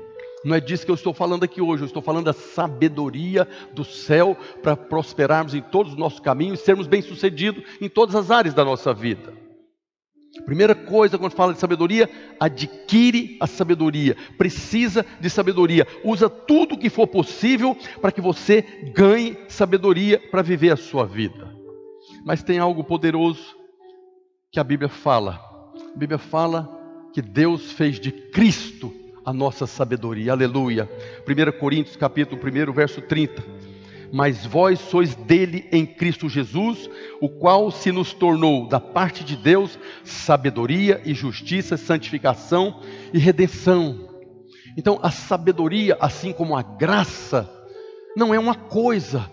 Não é disso que eu estou falando aqui hoje, eu estou falando da sabedoria do céu para prosperarmos em todos os nossos caminhos e sermos bem-sucedidos em todas as áreas da nossa vida. Primeira coisa, quando fala de sabedoria, adquire a sabedoria, precisa de sabedoria, usa tudo o que for possível para que você ganhe sabedoria para viver a sua vida. Mas tem algo poderoso que a Bíblia fala. A Bíblia fala que Deus fez de Cristo a nossa sabedoria, aleluia. 1 Coríntios capítulo 1, verso 30. Mas vós sois dele em Cristo Jesus, o qual se nos tornou da parte de Deus sabedoria e justiça, santificação e redenção. Então a sabedoria, assim como a graça, não é uma coisa,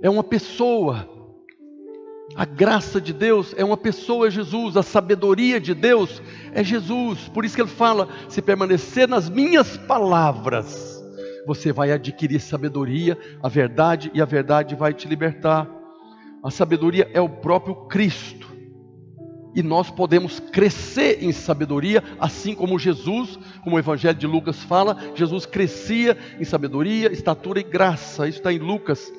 é uma pessoa. A graça de Deus é uma pessoa, é Jesus. A sabedoria de Deus é Jesus. Por isso que ele fala: se permanecer nas minhas palavras, você vai adquirir sabedoria, a verdade, e a verdade vai te libertar. A sabedoria é o próprio Cristo. E nós podemos crescer em sabedoria, assim como Jesus, como o Evangelho de Lucas fala, Jesus crescia em sabedoria, estatura e graça. Isso está em Lucas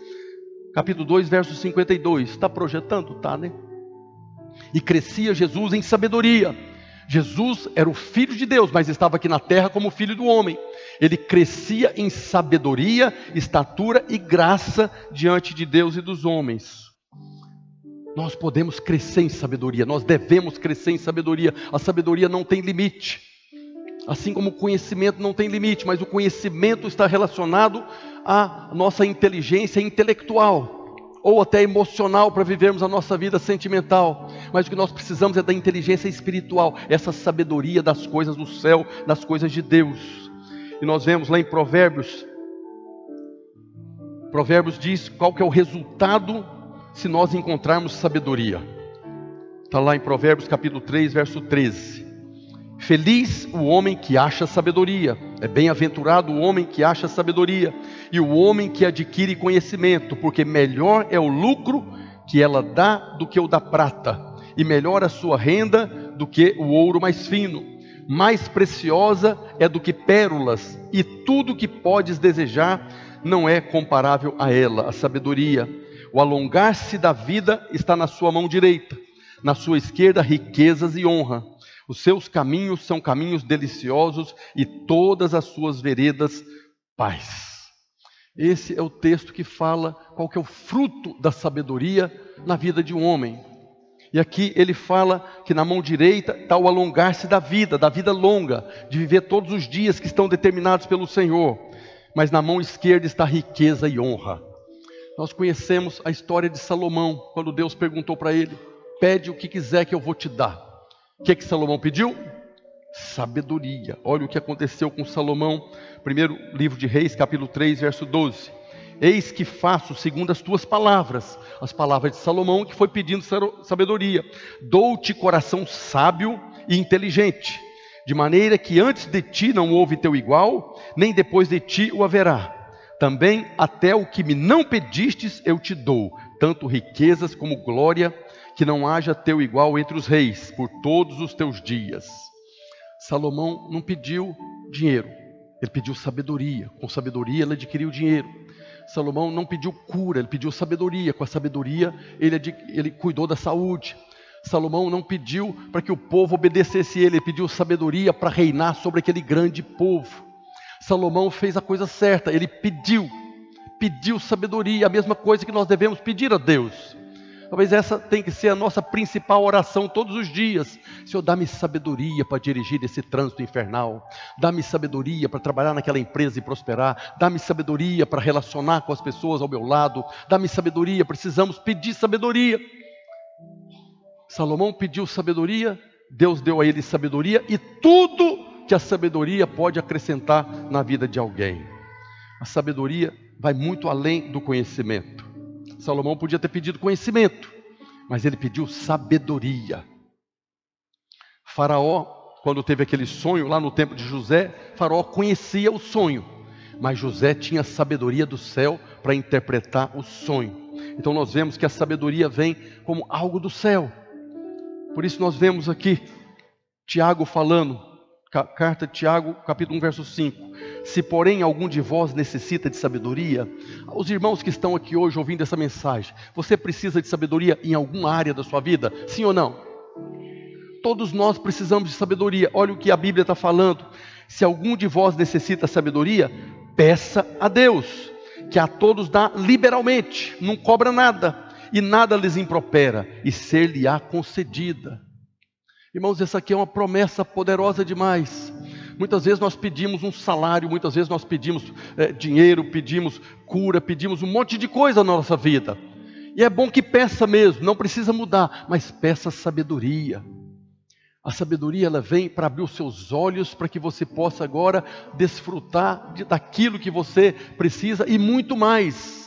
capítulo 2, verso 52. Está projetando? Está, né? E crescia Jesus em sabedoria. Jesus era o Filho de Deus, mas estava aqui na terra como Filho do homem. Ele crescia em sabedoria, estatura e graça diante de Deus e dos homens. Nós podemos crescer em sabedoria, nós devemos crescer em sabedoria. A sabedoria não tem limite. Assim como o conhecimento não tem limite, mas o conhecimento está relacionado à nossa inteligência intelectual, ou até emocional, para vivermos a nossa vida sentimental. Mas o que nós precisamos é da inteligência espiritual, essa sabedoria das coisas do céu, das coisas de Deus. E nós vemos lá em Provérbios diz qual que é o resultado se nós encontrarmos sabedoria. Está lá em Provérbios capítulo 3, verso 13. Feliz o homem que acha sabedoria, é bem-aventurado o homem que acha sabedoria, e o homem que adquire conhecimento, porque melhor é o lucro que ela dá do que o da prata, e melhor a sua renda do que o ouro mais fino. Mais preciosa é do que pérolas, e tudo que podes desejar não é comparável a ela, a sabedoria. O alongar-se da vida está na sua mão direita, na sua esquerda riquezas e honra. Os seus caminhos são caminhos deliciosos, e todas as suas veredas paz. Esse é o texto que fala qual que é o fruto da sabedoria na vida de um homem. E aqui ele fala que na mão direita está o alongar-se da vida longa, de viver todos os dias que estão determinados pelo Senhor. Mas na mão esquerda está riqueza e honra. Nós conhecemos a história de Salomão, quando Deus perguntou para ele: pede o que quiser que eu vou te dar. O que Salomão pediu? Sabedoria. Olha o que aconteceu com Salomão. Primeiro livro de Reis, capítulo 3, verso 12. Eis que faço segundo as tuas palavras, as palavras de Salomão, que foi pedindo sabedoria. Dou-te coração sábio e inteligente, de maneira que antes de ti não houve teu igual, nem depois de ti o haverá. Também até o que me não pedistes eu te dou, tanto riquezas como glória, que não haja teu igual entre os reis, por todos os teus dias. Salomão não pediu dinheiro, ele pediu sabedoria. Com sabedoria ele adquiriu dinheiro. Salomão não pediu cura, ele pediu sabedoria. Com a sabedoria ele cuidou da saúde. Salomão não pediu para que o povo obedecesse ele, ele pediu sabedoria para reinar sobre aquele grande povo. Salomão fez a coisa certa, ele pediu sabedoria, a mesma coisa que nós devemos pedir a Deus. Talvez essa tenha que ser a nossa principal oração todos os dias. Senhor, dá-me sabedoria para dirigir esse trânsito infernal. Dá-me sabedoria para trabalhar naquela empresa e prosperar. Dá-me sabedoria para relacionar com as pessoas ao meu lado. Dá-me sabedoria, precisamos pedir sabedoria. Salomão pediu sabedoria, Deus deu a ele sabedoria e tudo que a sabedoria pode acrescentar na vida de alguém. A sabedoria vai muito além do conhecimento. Salomão podia ter pedido conhecimento, mas ele pediu sabedoria. Faraó, quando teve aquele sonho lá no tempo de José, Faraó conhecia o sonho, mas José tinha sabedoria do céu para interpretar o sonho. Então nós vemos que a sabedoria vem como algo do céu. Por isso nós vemos aqui Tiago falando, carta de Tiago, capítulo 1, verso 5. Se porém algum de vós necessita de sabedoria, os irmãos que estão aqui hoje ouvindo essa mensagem, você precisa de sabedoria em alguma área da sua vida? Sim ou não? Todos nós precisamos de sabedoria. Olha o que a Bíblia está falando. Se algum de vós necessita sabedoria, peça a Deus, que a todos dá liberalmente, não cobra nada, e nada lhes impropera, e ser-lhe-á concedida. Irmãos, essa aqui é uma promessa poderosa demais. Muitas vezes nós pedimos um salário, muitas vezes nós pedimos dinheiro, pedimos cura, pedimos um monte de coisa na nossa vida. E é bom que peça mesmo, não precisa mudar, mas peça sabedoria. A sabedoria ela vem para abrir os seus olhos, para que você possa agora desfrutar daquilo que você precisa e muito mais.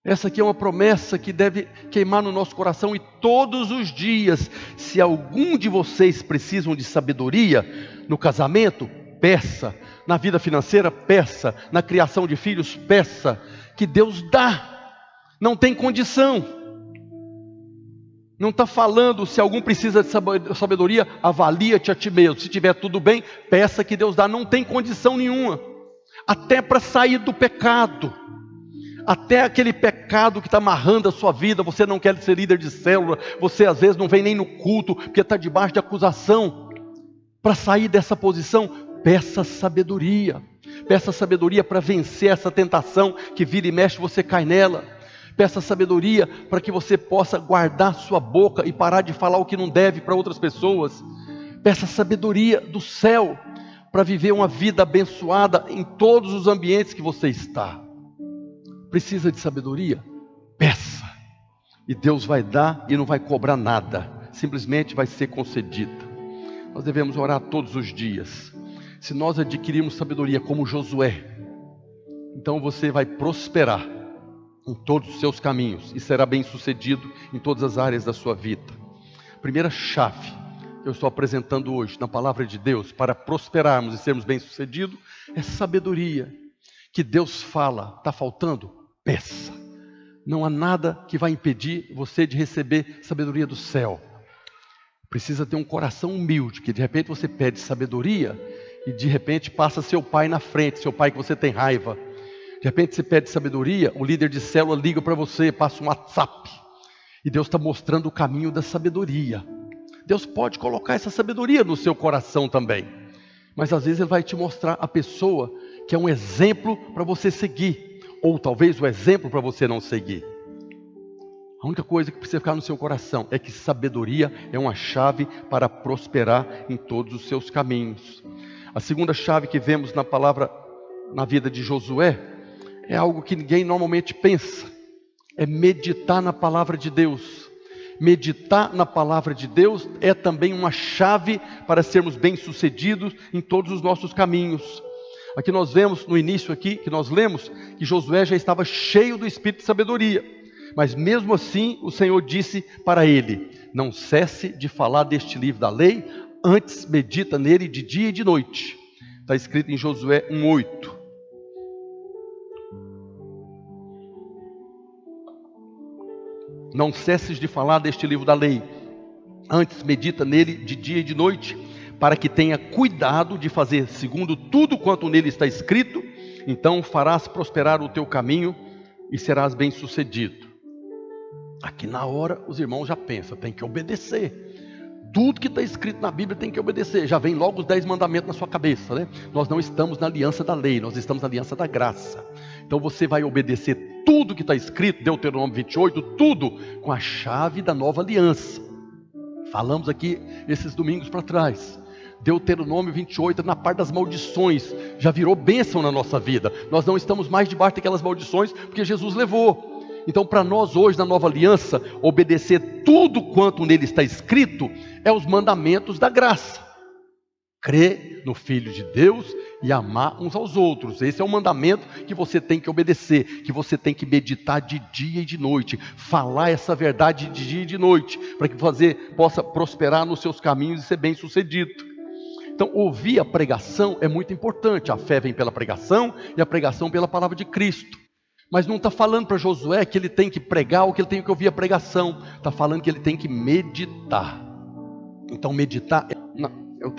Essa aqui é uma promessa que deve queimar no nosso coração e todos os dias, se algum de vocês precisam de sabedoria, no casamento, peça, na vida financeira, peça, na criação de filhos, peça, que Deus dá, não tem condição. Não está falando se algum precisa de sabedoria, avalia-te a ti mesmo, se tiver tudo bem, peça que Deus dá, não tem condição nenhuma, até para sair do pecado. Até aquele pecado que está amarrando a sua vida, você não quer ser líder de célula, você às vezes não vem nem no culto, porque está debaixo de acusação. Para sair dessa posição, peça sabedoria. Peça sabedoria para vencer essa tentação que vira e mexe, você cai nela. Peça sabedoria para que você possa guardar sua boca e parar de falar o que não deve para outras pessoas. Peça sabedoria do céu para viver uma vida abençoada em todos os ambientes que você está. Precisa de sabedoria? Peça. E Deus vai dar e não vai cobrar nada. Simplesmente vai ser concedida. Nós devemos orar todos os dias. Se nós adquirirmos sabedoria como Josué, então você vai prosperar em todos os seus caminhos e será bem sucedido em todas as áreas da sua vida. Primeira chave que eu estou apresentando hoje na palavra de Deus para prosperarmos e sermos bem sucedidos é sabedoria. Que Deus fala, está faltando? Peça. Não há nada que vai impedir você de receber sabedoria do céu. Precisa ter um coração humilde, que de repente você pede sabedoria e de repente passa seu pai na frente, seu pai que você tem raiva. De repente você pede sabedoria, o líder de célula liga para você, passa um WhatsApp. E Deus está mostrando o caminho da sabedoria. Deus pode colocar essa sabedoria no seu coração também. Mas às vezes Ele vai te mostrar a pessoa que é um exemplo para você seguir. Ou talvez o exemplo para você não seguir. A única coisa que precisa ficar no seu coração é que sabedoria é uma chave para prosperar em todos os seus caminhos. A segunda chave que vemos na palavra, na vida de Josué, é algo que ninguém normalmente pensa. É meditar na palavra de Deus. Meditar na palavra de Deus é também uma chave para sermos bem-sucedidos em todos os nossos caminhos. Aqui nós vemos, no início aqui, que nós lemos, que Josué já estava cheio do espírito de sabedoria. Mas mesmo assim, o Senhor disse para ele, não cesse de falar deste livro da lei, antes medita nele de dia e de noite. Está escrito em Josué 1:8. Não cesses de falar deste livro da lei, antes medita nele de dia e de noite, para que tenha cuidado de fazer segundo tudo quanto nele está escrito, então farás prosperar o teu caminho e serás bem-sucedido. Aqui na hora os irmãos já pensam, tem que obedecer. Tudo que está escrito na Bíblia tem que obedecer. Já vem logo os 10 mandamentos na sua cabeça, né? Nós não estamos na aliança da lei, nós estamos na aliança da graça. Então você vai obedecer tudo que está escrito, Deuteronômio 28, tudo com a chave da nova aliança. Falamos aqui esses domingos para trás. Deuteronômio 28, na parte das maldições, já virou bênção na nossa vida. Nós não estamos mais debaixo daquelas maldições, porque Jesus levou. Então, para nós hoje, na nova aliança, obedecer tudo quanto nele está escrito, é os mandamentos da graça. Crer no Filho de Deus e amar uns aos outros. Esse é o mandamento que você tem que obedecer, que você tem que meditar de dia e de noite, falar essa verdade de dia e de noite, para que você possa prosperar nos seus caminhos e ser bem sucedido. Então, ouvir a pregação é muito importante. A fé vem pela pregação e a pregação pela palavra de Cristo. Mas não está falando para Josué que ele tem que pregar ou que ele tem que ouvir a pregação. Está falando que ele tem que meditar. Então meditar, eu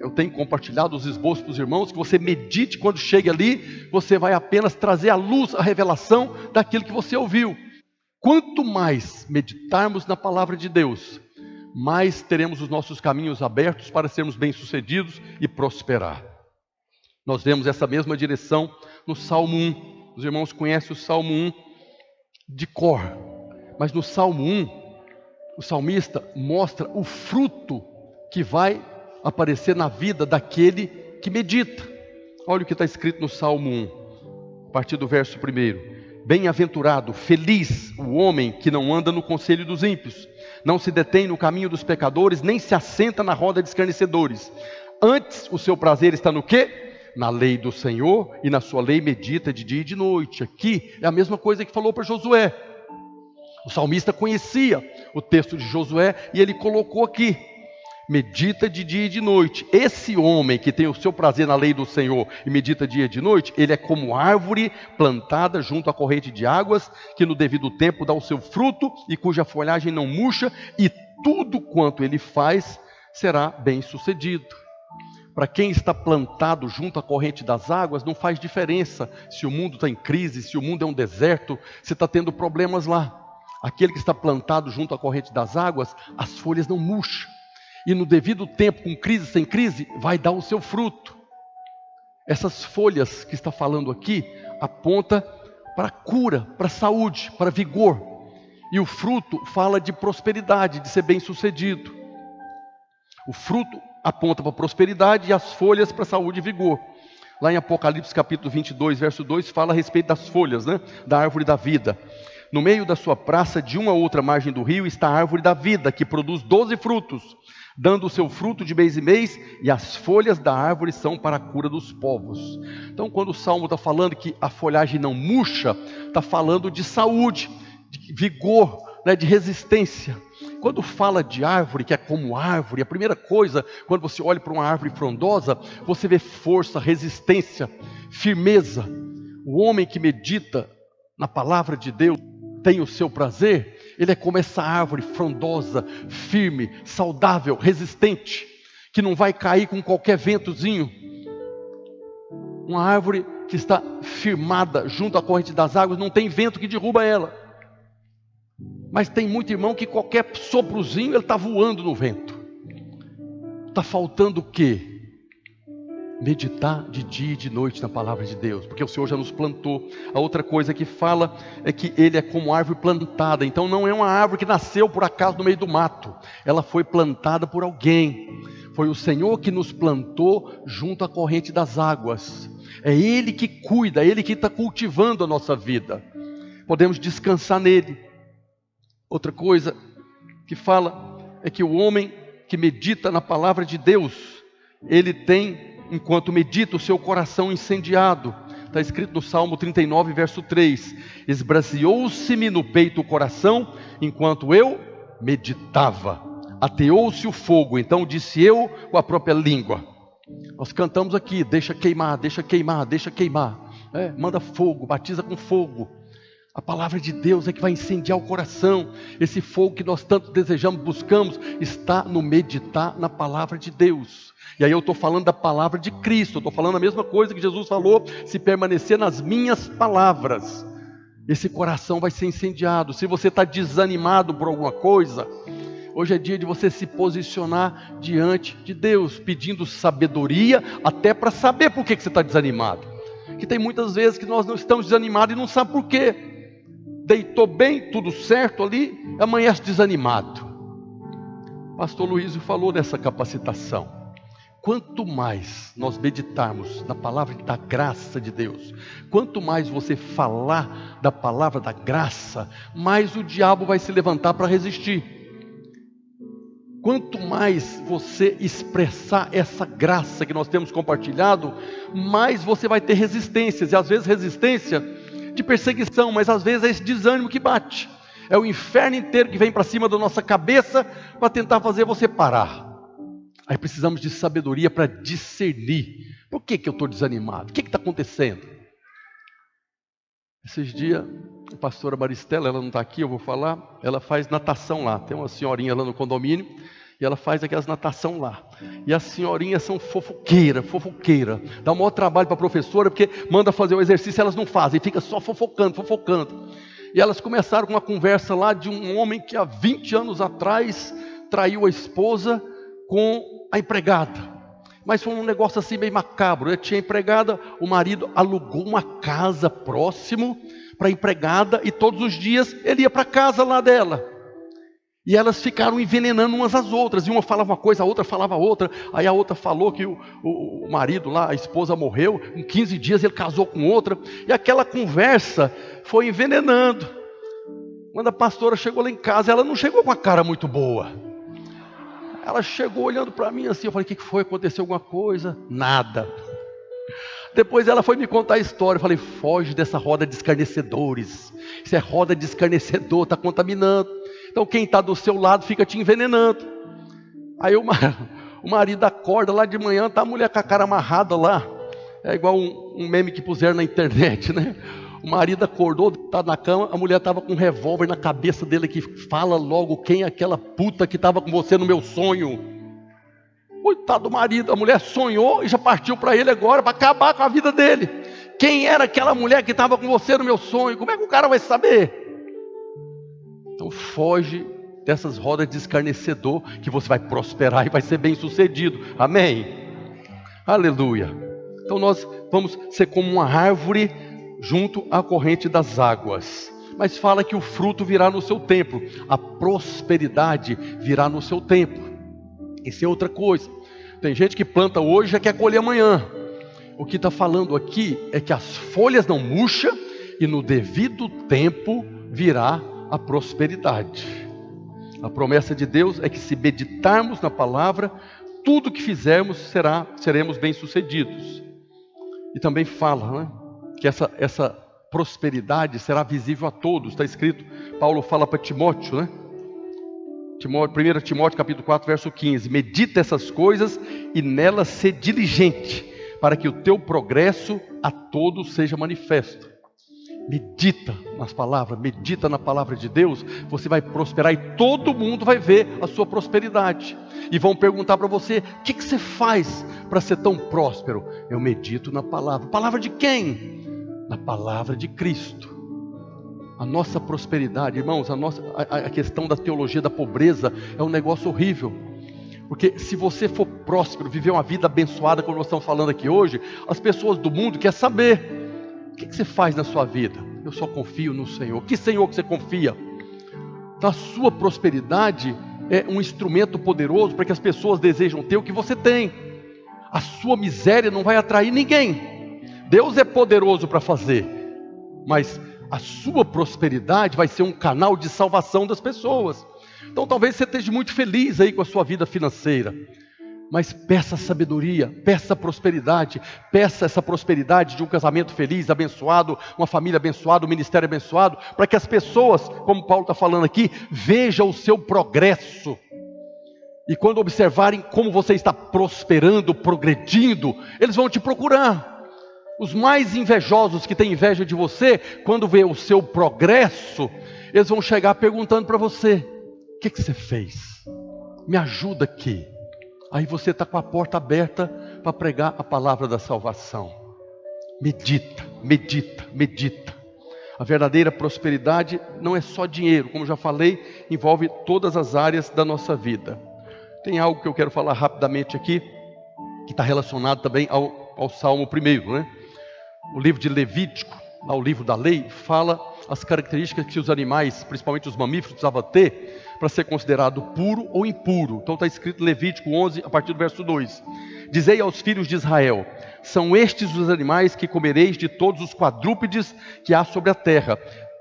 tenho compartilhado os esboços para os irmãos, que você medite quando chega ali, você vai apenas trazer à luz a revelação daquilo que você ouviu. Quanto mais meditarmos na palavra de Deus, mais teremos os nossos caminhos abertos para sermos bem-sucedidos e prosperar. Nós vemos essa mesma direção no Salmo 1. Os irmãos conhecem o Salmo 1 de cor, mas no Salmo 1, o salmista mostra o fruto que vai aparecer na vida daquele que medita. Olha o que está escrito no Salmo 1, a partir do verso 1. Bem-aventurado, feliz o homem que não anda no conselho dos ímpios, não se detém no caminho dos pecadores, nem se assenta na roda de escarnecedores. Antes, o seu prazer está no quê? Na lei do Senhor, e na sua lei medita de dia e de noite. Aqui é a mesma coisa que falou para Josué. O salmista conhecia o texto de Josué e ele colocou aqui: medita de dia e de noite. Esse homem que tem o seu prazer na lei do Senhor e medita dia e de noite, ele é como árvore plantada junto à corrente de águas, que no devido tempo dá o seu fruto e cuja folhagem não murcha, e tudo quanto ele faz será bem sucedido. Para quem está plantado junto à corrente das águas, não faz diferença se o mundo está em crise, se o mundo é um deserto, se está tendo problemas lá. Aquele que está plantado junto à corrente das águas, as folhas não murcham. E no devido tempo, com crise, sem crise, vai dar o seu fruto. Essas folhas que está falando aqui, aponta para cura, para saúde, para vigor. E o fruto fala de prosperidade, de ser bem sucedido. O fruto aponta para a prosperidade e as folhas para a saúde e vigor. Lá em Apocalipse capítulo 22, verso 2, fala a respeito das folhas, né? Da árvore da vida. No meio da sua praça, de uma a outra margem do rio, está a árvore da vida, que produz 12 frutos, dando o seu fruto de mês em mês, e as folhas da árvore são para a cura dos povos. Então, quando o Salmo está falando que a folhagem não murcha, está falando de saúde, de vigor, né? De resistência. Quando fala de árvore, que é como árvore, a primeira coisa, quando você olha para uma árvore frondosa, você vê força, resistência, firmeza. O homem que medita na palavra de Deus, tem o seu prazer, ele é como essa árvore frondosa, firme, saudável, resistente, que não vai cair com qualquer ventozinho. Uma árvore que está firmada junto à corrente das águas, não tem vento que derruba ela. Mas tem muito irmão que qualquer soprozinho ele está voando no vento. Está faltando o quê? Meditar de dia e de noite na palavra de Deus, porque o Senhor já nos plantou. A outra coisa que fala é que ele é como árvore plantada. Então não é uma árvore que nasceu por acaso no meio do mato. Ela foi plantada por alguém. Foi o Senhor que nos plantou junto à corrente das águas. É Ele que cuida, é Ele que está cultivando a nossa vida. Podemos descansar nele. Outra coisa que fala é que o homem que medita na palavra de Deus, ele tem, enquanto medita, o seu coração incendiado. Está escrito no Salmo 39, verso 3: esbraseou-se-me no peito o coração, enquanto eu meditava. Ateou-se o fogo, então disse eu com a própria língua. Nós cantamos aqui: deixa queimar, deixa queimar, deixa queimar. Manda fogo, batiza com fogo. A palavra de Deus é que vai incendiar o coração. Esse fogo que nós tanto desejamos, buscamos, está no meditar na palavra de Deus. E aí eu estou falando da palavra de Cristo, eu estou falando a mesma coisa que Jesus falou: se permanecer nas minhas palavras. esse coração vai ser incendiado. Se você está desanimado por alguma coisa, hoje é dia de você se posicionar diante de Deus, pedindo sabedoria, até para saber por que você está desanimado. Que tem muitas vezes que nós não estamos desanimados e não sabemos por quê. Deitou bem, tudo certo ali, amanhece desanimado. Pastor Luísio falou dessa capacitação. Quanto mais nós meditarmos na palavra da graça de Deus, quanto mais você falar da palavra da graça, mais o diabo vai se levantar para resistir. Quanto mais você expressar essa graça que nós temos compartilhado, mais você vai ter resistências, e às vezes resistência de perseguição, mas às vezes é esse desânimo que bate. É o inferno inteiro que vem para cima da nossa cabeça para tentar fazer você parar. Aí precisamos de sabedoria para discernir. Por que eu estou desanimado? O que está acontecendo? Esses dias, a pastora Maristela, ela não está aqui, eu vou falar, ela faz natação lá. Tem uma senhorinha lá no condomínio, e ela faz aquelas natação lá. E as senhorinhas são fofoqueira. Dá um maior trabalho para a professora, porque manda fazer o exercício, elas não fazem, fica só fofocando. E elas começaram com uma conversa lá de um homem que há 20 anos atrás traiu a esposa com a empregada. Mas foi um negócio assim meio macabro. Eu tinha empregada, o marido alugou uma casa próximo para a empregada e todos os dias ele ia para a casa lá dela. E elas ficaram envenenando umas às outras. E uma falava uma coisa, a outra falava outra. Aí a outra falou que o marido lá, a esposa morreu. Em 15 dias ele casou com outra. E aquela conversa foi envenenando. Quando a pastora chegou lá em casa, ela não chegou com a cara muito boa. Ela chegou olhando para mim assim. Eu falei, o que foi? Aconteceu alguma coisa? Nada. Depois ela foi me contar a história. Eu falei, foge dessa roda de escarnecedores. Isso é roda de escarnecedor, está contaminando. Então quem está do seu lado fica te envenenando. Aí o marido acorda lá de manhã, está a mulher com a cara amarrada lá. É igual um meme que puseram na internet, né? O marido acordou, está na cama, a mulher estava com um revólver na cabeça dele que fala logo quem é aquela puta que estava com você no meu sonho. Coitado do marido, a mulher sonhou e já partiu para ele agora, para acabar com a vida dele. Quem era aquela mulher que estava com você no meu sonho? Como é que o cara vai saber? Então foge dessas rodas de escarnecedor, que você vai prosperar e vai ser bem sucedido. Amém? Aleluia. Então nós vamos ser como uma árvore junto à corrente das águas. Mas fala que o fruto virá no seu tempo. A prosperidade virá no seu tempo. Isso é outra coisa. Tem gente que planta hoje e já quer colher amanhã. O que está falando aqui é que as folhas não murcham e no devido tempo virá a prosperidade. A promessa de Deus é que se meditarmos na palavra, tudo que fizermos seremos bem-sucedidos. E também fala, né, que essa prosperidade será visível a todos. Está escrito, Paulo fala para Timóteo, né? 1 Timóteo capítulo 4, verso 15. Medita essas coisas e nelas ser diligente, para que o teu progresso a todos seja manifesto. Medita nas palavras, medita na palavra de Deus, você vai prosperar e todo mundo vai ver a sua prosperidade. E vão perguntar para você, o que você faz para ser tão próspero? Eu medito na palavra. Palavra de quem? Na palavra de Cristo. A nossa prosperidade, irmãos, a questão da teologia da pobreza é um negócio horrível. Porque se você for próspero, viver uma vida abençoada, como nós estamos falando aqui hoje, as pessoas do mundo querem saber. O que você faz na sua vida? Eu só confio no Senhor. Que Senhor que você confia? Então a sua prosperidade é um instrumento poderoso para que as pessoas desejam ter o que você tem. A sua miséria não vai atrair ninguém. Deus é poderoso para fazer, mas a sua prosperidade vai ser um canal de salvação das pessoas. Então talvez você esteja muito feliz aí com a sua vida financeira, mas peça sabedoria, peça prosperidade, peça essa prosperidade de um casamento feliz, abençoado, uma família abençoada, um ministério abençoado, para que as pessoas, como Paulo está falando aqui, vejam o seu progresso. E quando observarem como você está prosperando, progredindo, eles vão te procurar. Os mais invejosos que têm inveja de você, quando vê o seu progresso, eles vão chegar perguntando para você, o que você fez? Me ajuda aqui. Aí você está com a porta aberta para pregar a palavra da salvação. Medita, medita, medita. A verdadeira prosperidade não é só dinheiro, como já falei, envolve todas as áreas da nossa vida. Tem algo que eu quero falar rapidamente aqui, que está relacionado também ao Salmo 1, né? O livro de Levítico, o livro da lei, fala as características que os animais, principalmente os mamíferos, precisavam ter para ser considerado puro ou impuro. Então está escrito em Levítico 11, a partir do verso 2. Dizei aos filhos de Israel: são estes os animais que comereis de todos os quadrúpedes que há sobre a terra.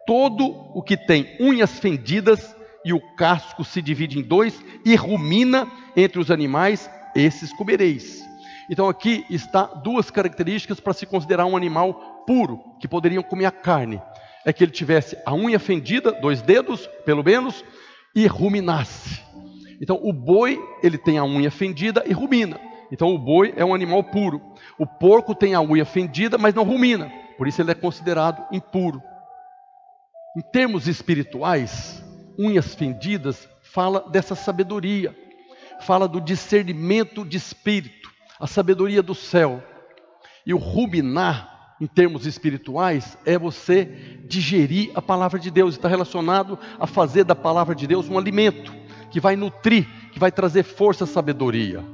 Todo o que tem unhas fendidas e o casco se divide em dois e rumina entre os animais, esses comereis. Então aqui está duas características para se considerar um animal puro, que poderiam comer a carne. É que ele tivesse a unha fendida, 2 dedos, pelo menos, e ruminasse. Então o boi, ele tem a unha fendida e rumina. Então o boi é um animal puro. O porco tem a unha fendida, mas não rumina. Por isso ele é considerado impuro. Em termos espirituais, unhas fendidas fala dessa sabedoria. Fala do discernimento de espírito, a sabedoria do céu. E o ruminar, em termos espirituais, é você digerir a palavra de Deus. Está relacionado a fazer da palavra de Deus um alimento que vai nutrir, que vai trazer força e sabedoria.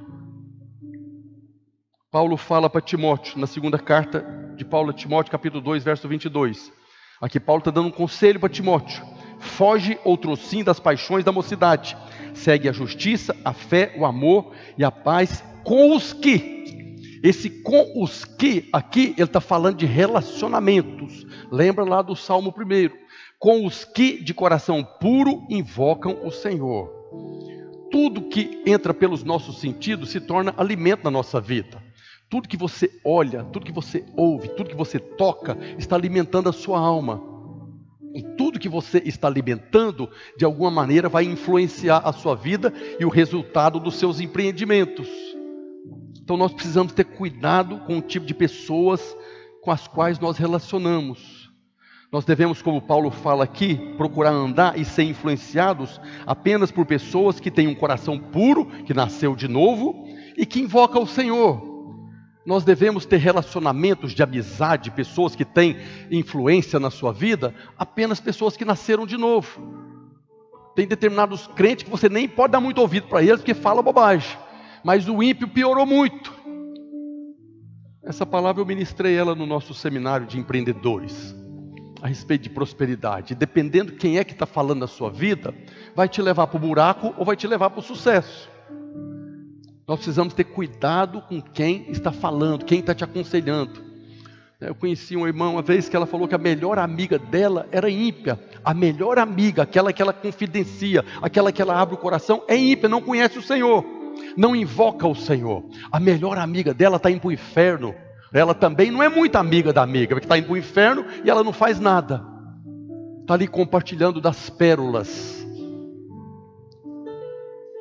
Paulo fala para Timóteo, na segunda carta de Paulo a Timóteo, capítulo 2, verso 22. Aqui Paulo está dando um conselho para Timóteo. Foge outrossim das paixões da mocidade. Segue a justiça, a fé, o amor e a paz com os que. Esse com os que, aqui ele está falando de relacionamentos. Lembra lá do Salmo 1. Com os que de coração puro invocam o Senhor. Tudo que entra pelos nossos sentidos se torna alimento na nossa vida. Tudo que você olha, tudo que você ouve, tudo que você toca, está alimentando a sua alma. E tudo que você está alimentando, de alguma maneira, vai influenciar a sua vida e o resultado dos seus empreendimentos. Então nós precisamos ter cuidado com o tipo de pessoas com as quais nós relacionamos. Nós devemos, como Paulo fala aqui, procurar andar e ser influenciados apenas por pessoas que têm um coração puro, que nasceu de novo e que invoca o Senhor. Nós devemos ter relacionamentos de amizade, pessoas que têm influência na sua vida, apenas pessoas que nasceram de novo. Tem determinados crentes que você nem pode dar muito ouvido para eles, porque fala bobagem. Mas o ímpio piorou muito. Essa palavra eu ministrei ela no nosso seminário de empreendedores, a respeito de prosperidade. Dependendo quem é que está falando na sua vida, vai te levar para o buraco ou vai te levar para o sucesso. Nós precisamos ter cuidado com quem está falando, quem está te aconselhando. Eu conheci uma irmã uma vez que ela falou que a melhor amiga dela era ímpia. A melhor amiga, aquela que ela confidencia, aquela que ela abre o coração, é ímpia, não conhece o Senhor, não invoca o Senhor. A melhor amiga dela está indo para o inferno. Ela também não é muito amiga da amiga, porque está indo para o inferno e ela não faz nada. Está ali compartilhando das pérolas.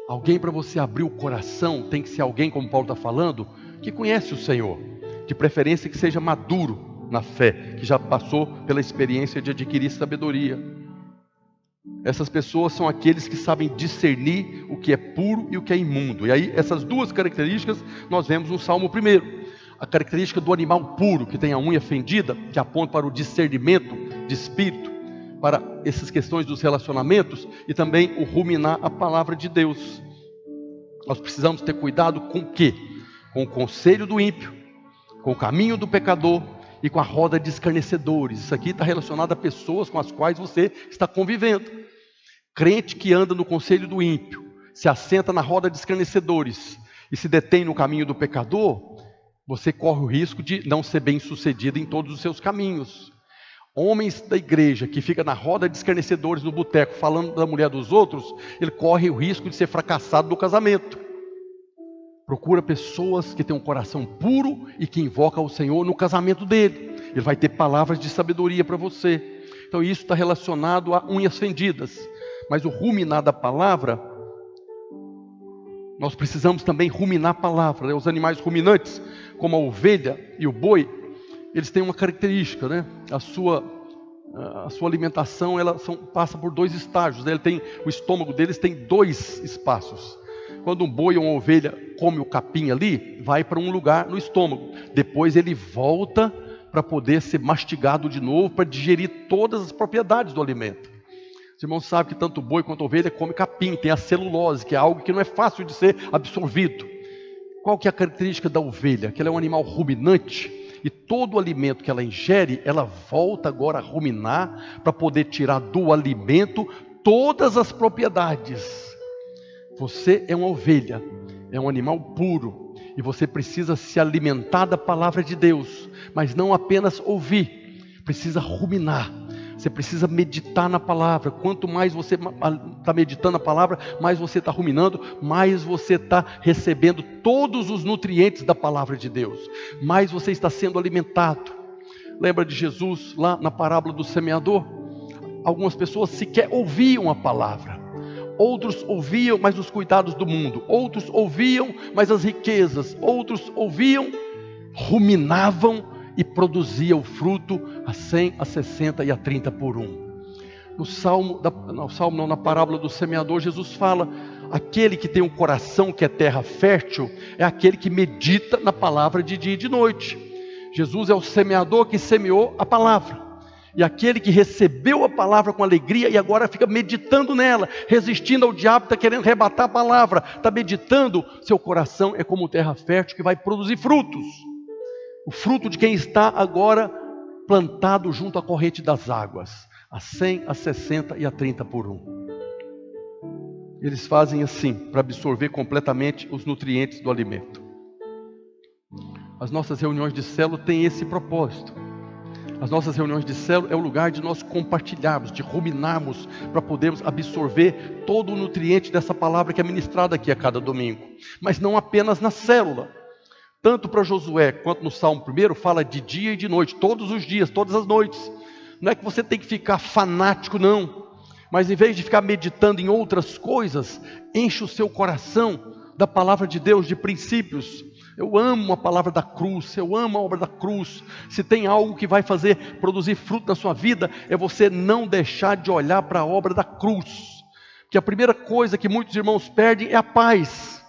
Alguém para você abrir o coração tem que ser alguém, como Paulo está falando, que conhece o Senhor. De preferência que seja maduro na fé, que já passou pela experiência de adquirir sabedoria. Essas pessoas são aqueles que sabem discernir o que é puro e o que é imundo. E aí essas duas características nós vemos no Salmo 1. A característica do animal puro, que tem a unha fendida, que aponta para o discernimento de espírito, para essas questões dos relacionamentos, e também o ruminar a palavra de Deus. Nós precisamos ter cuidado com o quê? Com o conselho do ímpio, com o caminho do pecador e com a roda de escarnecedores. Isso aqui está relacionado a pessoas com as quais você está convivendo. Crente que anda no conselho do ímpio, se assenta na roda de escarnecedores e se detém no caminho do pecador, você corre o risco de não ser bem sucedido em todos os seus caminhos. Homens da igreja que ficam na roda de escarnecedores no boteco falando da mulher dos outros, ele corre o risco de ser fracassado no casamento. Procura pessoas que têm um coração puro e que invocam o Senhor no casamento dele. Ele vai ter palavras de sabedoria para você. Então isso está relacionado a unhas fendidas. Mas o ruminar da palavra, nós precisamos também ruminar a palavra, né? Os animais ruminantes, como a ovelha e o boi, eles têm uma característica, né? A sua alimentação passa por 2 estágios, né? O estômago deles tem 2 espaços. Quando um boi ou uma ovelha come o capim ali, vai para um lugar no estômago. Depois ele volta para poder ser mastigado de novo, para digerir todas as propriedades do alimento. Os irmãos sabem que tanto boi quanto ovelha come capim, tem a celulose, que é algo que não é fácil de ser absorvido. Qual que é a característica da ovelha? Que ela é um animal ruminante, e todo o alimento que ela ingere, ela volta agora a ruminar, para poder tirar do alimento todas as propriedades. Você é uma ovelha, é um animal puro, e você precisa se alimentar da palavra de Deus, mas não apenas ouvir, precisa ruminar. Você precisa meditar na palavra. Quanto mais você está meditando na palavra, mais você está ruminando, mais você está recebendo todos os nutrientes da palavra de Deus, mais você está sendo alimentado. Lembra de Jesus lá na parábola do semeador? Algumas pessoas sequer ouviam a palavra. Outros ouviam, mas os cuidados do mundo. Outros ouviam, mas as riquezas. Outros ouviam, ruminavam e produzia o fruto a 100, a 60 e a 30 por um. Na parábola do semeador, Jesus fala: aquele que tem um coração que é terra fértil, é aquele que medita na palavra de dia e de noite. Jesus é o semeador que semeou a palavra. E aquele que recebeu a palavra com alegria e agora fica meditando nela, resistindo ao diabo, está querendo arrebatar a palavra, está meditando, seu coração é como terra fértil que vai produzir frutos. O fruto de quem está agora plantado junto à corrente das águas, a 100, a 60 e a 30 por um. Eles fazem assim, para absorver completamente os nutrientes do alimento. As nossas reuniões de célula têm esse propósito. As nossas reuniões de célula é o lugar de nós compartilharmos, de ruminarmos, para podermos absorver todo o nutriente dessa palavra que é ministrada aqui a cada domingo. Mas não apenas na célula. Tanto para Josué quanto no Salmo 1 fala de dia e de noite, todos os dias, todas as noites. Não é que você tem que ficar fanático, não. Mas em vez de ficar meditando em outras coisas, enche o seu coração da palavra de Deus, de princípios. Eu amo a palavra da cruz, eu amo a obra da cruz. Se tem algo que vai fazer produzir fruto na sua vida, é você não deixar de olhar para a obra da cruz. Porque a primeira coisa que muitos irmãos perdem é a paz.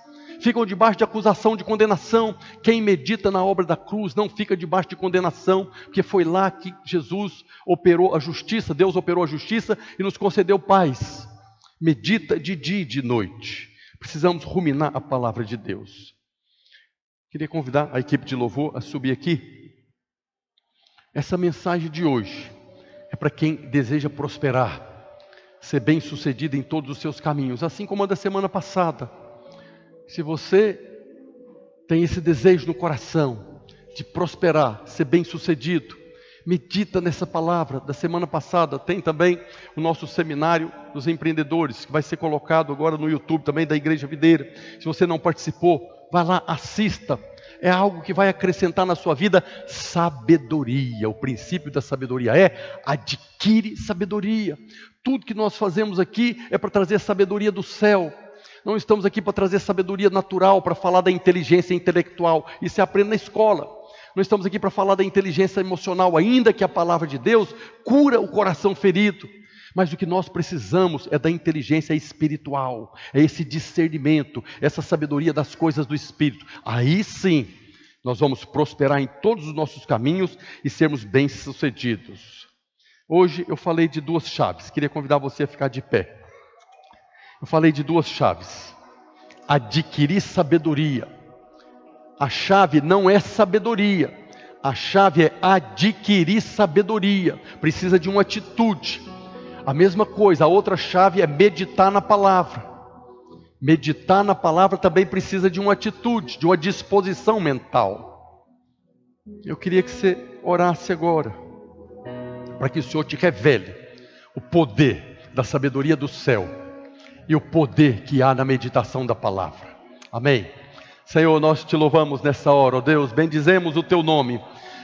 Ficam debaixo de acusação, de condenação. Quem medita na obra da cruz não fica debaixo de condenação, porque foi lá que Jesus operou a justiça, Deus operou a justiça e nos concedeu paz. Medita de dia e de noite. Precisamos ruminar a palavra de Deus. Queria convidar a equipe de louvor a subir aqui. Essa mensagem de hoje é para quem deseja prosperar, ser bem sucedido em todos os seus caminhos, assim como a da semana passada. Se você tem esse desejo no coração de prosperar, ser bem sucedido, medita nessa palavra da semana passada. Tem também o nosso seminário dos empreendedores, que vai ser colocado agora no YouTube também da Igreja Videira. Se você não participou, vai lá, assista. É algo que vai acrescentar na sua vida sabedoria. O princípio da sabedoria é: adquire sabedoria. Tudo que nós fazemos aqui é para trazer sabedoria do céu. Não estamos aqui para trazer sabedoria natural, para falar da inteligência intelectual. Isso se aprende na escola. Não estamos aqui para falar da inteligência emocional, ainda que a palavra de Deus cura o coração ferido. Mas o que nós precisamos é da inteligência espiritual, é esse discernimento, essa sabedoria das coisas do Espírito. Aí sim, nós vamos prosperar em todos os nossos caminhos e sermos bem-sucedidos. Hoje eu falei de duas chaves, queria convidar você a ficar de pé. Eu falei de duas chaves. Adquirir sabedoria. A chave não é sabedoria, a chave é adquirir sabedoria. Precisa de uma atitude. A mesma coisa, a outra chave é meditar na palavra. Meditar na palavra também precisa de uma atitude, de uma disposição mental. Eu queria que você orasse agora, para que o Senhor te revele o poder da sabedoria do céu e o poder que há na meditação da palavra. Amém? Senhor, nós te louvamos nessa hora, ó Deus, bendizemos o teu nome.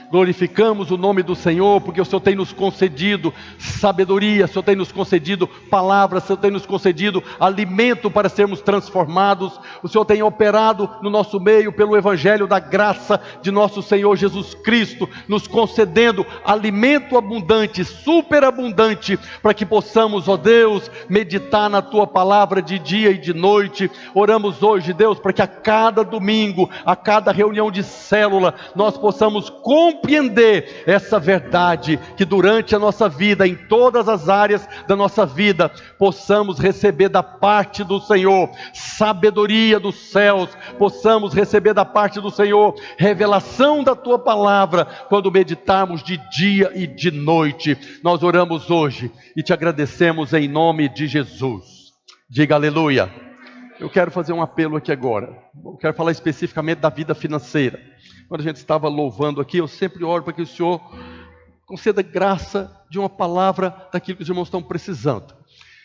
Glorificamos o nome do Senhor, porque o Senhor tem nos concedido sabedoria, o Senhor tem nos concedido palavras, o Senhor tem nos concedido alimento para sermos transformados. O Senhor tem operado no nosso meio pelo Evangelho da graça de nosso Senhor Jesus Cristo, nos concedendo alimento abundante, superabundante, para que possamos, ó Deus, meditar na Tua palavra de dia e de noite. Oramos hoje, Deus, para que a cada domingo, a cada reunião de célula, nós possamos compartilhar compreender essa verdade, que durante a nossa vida, em todas as áreas da nossa vida, possamos receber da parte do Senhor sabedoria dos céus, possamos receber da parte do Senhor revelação da Tua palavra, quando meditarmos de dia e de noite. Nós oramos hoje e te agradecemos em nome de Jesus. Diga aleluia. Eu quero fazer um apelo aqui agora. Eu quero falar especificamente da vida financeira. Quando a gente estava louvando aqui, eu sempre oro para que o Senhor conceda graça de uma palavra daquilo que os irmãos estão precisando.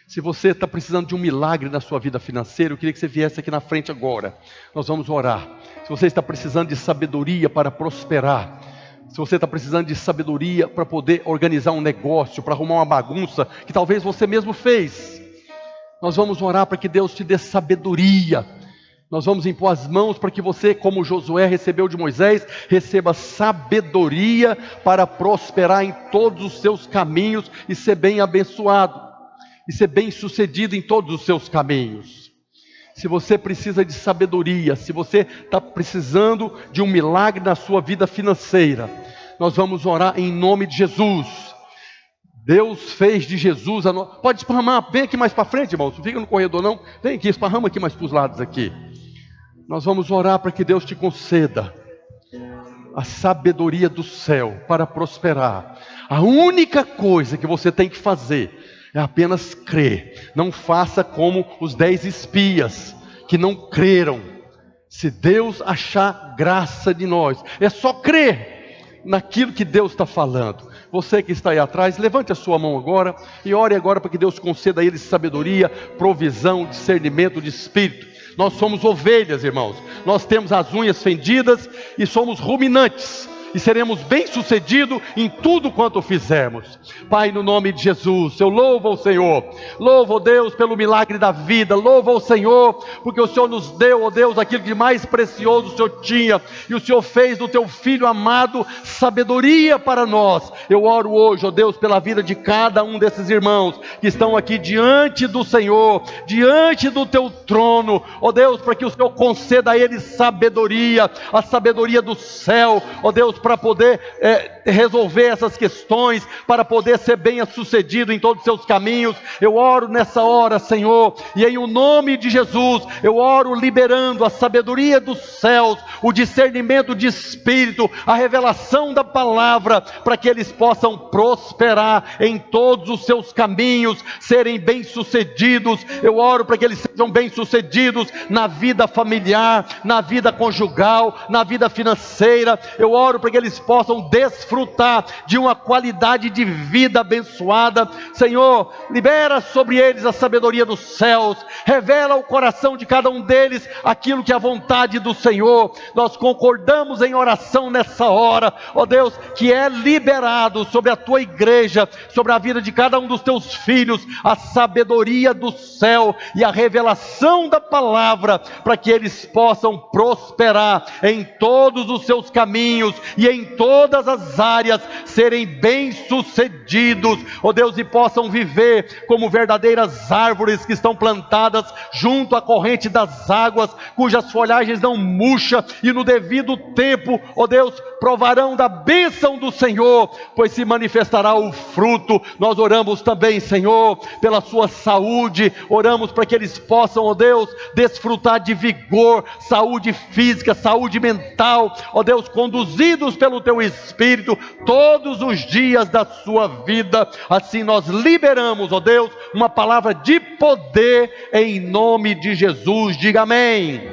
Se você está precisando de um milagre na sua vida financeira, eu queria que você viesse aqui na frente agora. Nós vamos orar. Se você está precisando de sabedoria para prosperar, se você está precisando de sabedoria para poder organizar um negócio, para arrumar uma bagunça que talvez você mesmo fez, nós vamos orar para que Deus te dê sabedoria. Nós vamos impor as mãos para que você, como Josué recebeu de Moisés, receba sabedoria para prosperar em todos os seus caminhos e ser bem abençoado, e ser bem sucedido em todos os seus caminhos. Se você precisa de sabedoria, se você está precisando de um milagre na sua vida financeira, nós vamos orar em nome de Jesus. Deus fez de Jesus Pode esparramar, vem aqui mais para frente, irmãos, não fica no corredor não, vem aqui, esparrama aqui mais para os lados aqui. Nós vamos orar para que Deus te conceda a sabedoria do céu para prosperar. A única coisa que você tem que fazer é apenas crer. Não faça como os 10 espias que não creram. Se Deus achar graça de nós, é só crer naquilo que Deus está falando. Você que está aí atrás, levante a sua mão agora e ore agora para que Deus conceda a eles sabedoria, provisão, discernimento de espírito. Nós somos ovelhas, irmãos. Nós temos as unhas fendidas e somos ruminantes. E seremos bem-sucedidos em tudo quanto fizermos. Pai, no nome de Jesus, eu louvo ao Senhor. Louvo, ó Deus, pelo milagre da vida. Louvo ao Senhor, porque o Senhor nos deu, ó Deus, aquilo de mais precioso o Senhor tinha. E o Senhor fez do Teu Filho amado sabedoria para nós. Eu oro hoje, ó Deus, pela vida de cada um desses irmãos que estão aqui diante do Senhor, diante do Teu trono. Ó Deus, para que o Senhor conceda a eles sabedoria, a sabedoria do céu. Ó Deus, para poder resolver essas questões, para poder ser bem sucedido em todos os seus caminhos. Eu oro nessa hora, Senhor, e em o nome de Jesus, eu oro liberando a sabedoria dos céus, o discernimento de espírito, a revelação da palavra, para que eles possam prosperar em todos os seus caminhos, serem bem-sucedidos. Eu oro para que eles sejam bem-sucedidos na vida familiar, na vida conjugal, na vida financeira. Eu oro para que eles possam desfrutar de uma qualidade de vida abençoada. Senhor, libera sobre eles a sabedoria dos céus, revela ao coração de cada um deles aquilo que é a vontade do Senhor. Nós concordamos em oração nessa hora, ó Deus, que é liberado sobre a Tua igreja, sobre a vida de cada um dos Teus filhos, a sabedoria do céu e a revelação da palavra, para que eles possam prosperar em todos os seus caminhos e em todas as áreas serem bem-sucedidos, ó Deus, e possam viver como verdadeiras árvores que estão plantadas junto à corrente das águas, cujas folhagens não murcham, e no devido tempo, ó Deus, provarão da bênção do Senhor, pois se manifestará o fruto. Nós oramos também, Senhor, pela sua saúde, oramos para que eles possam, ó Deus, desfrutar de vigor, saúde física, saúde mental, ó Deus, conduzidos pelo Teu Espírito todos os dias da sua vida. Assim nós liberamos, ó Deus, uma palavra de poder em nome de Jesus. Diga amém.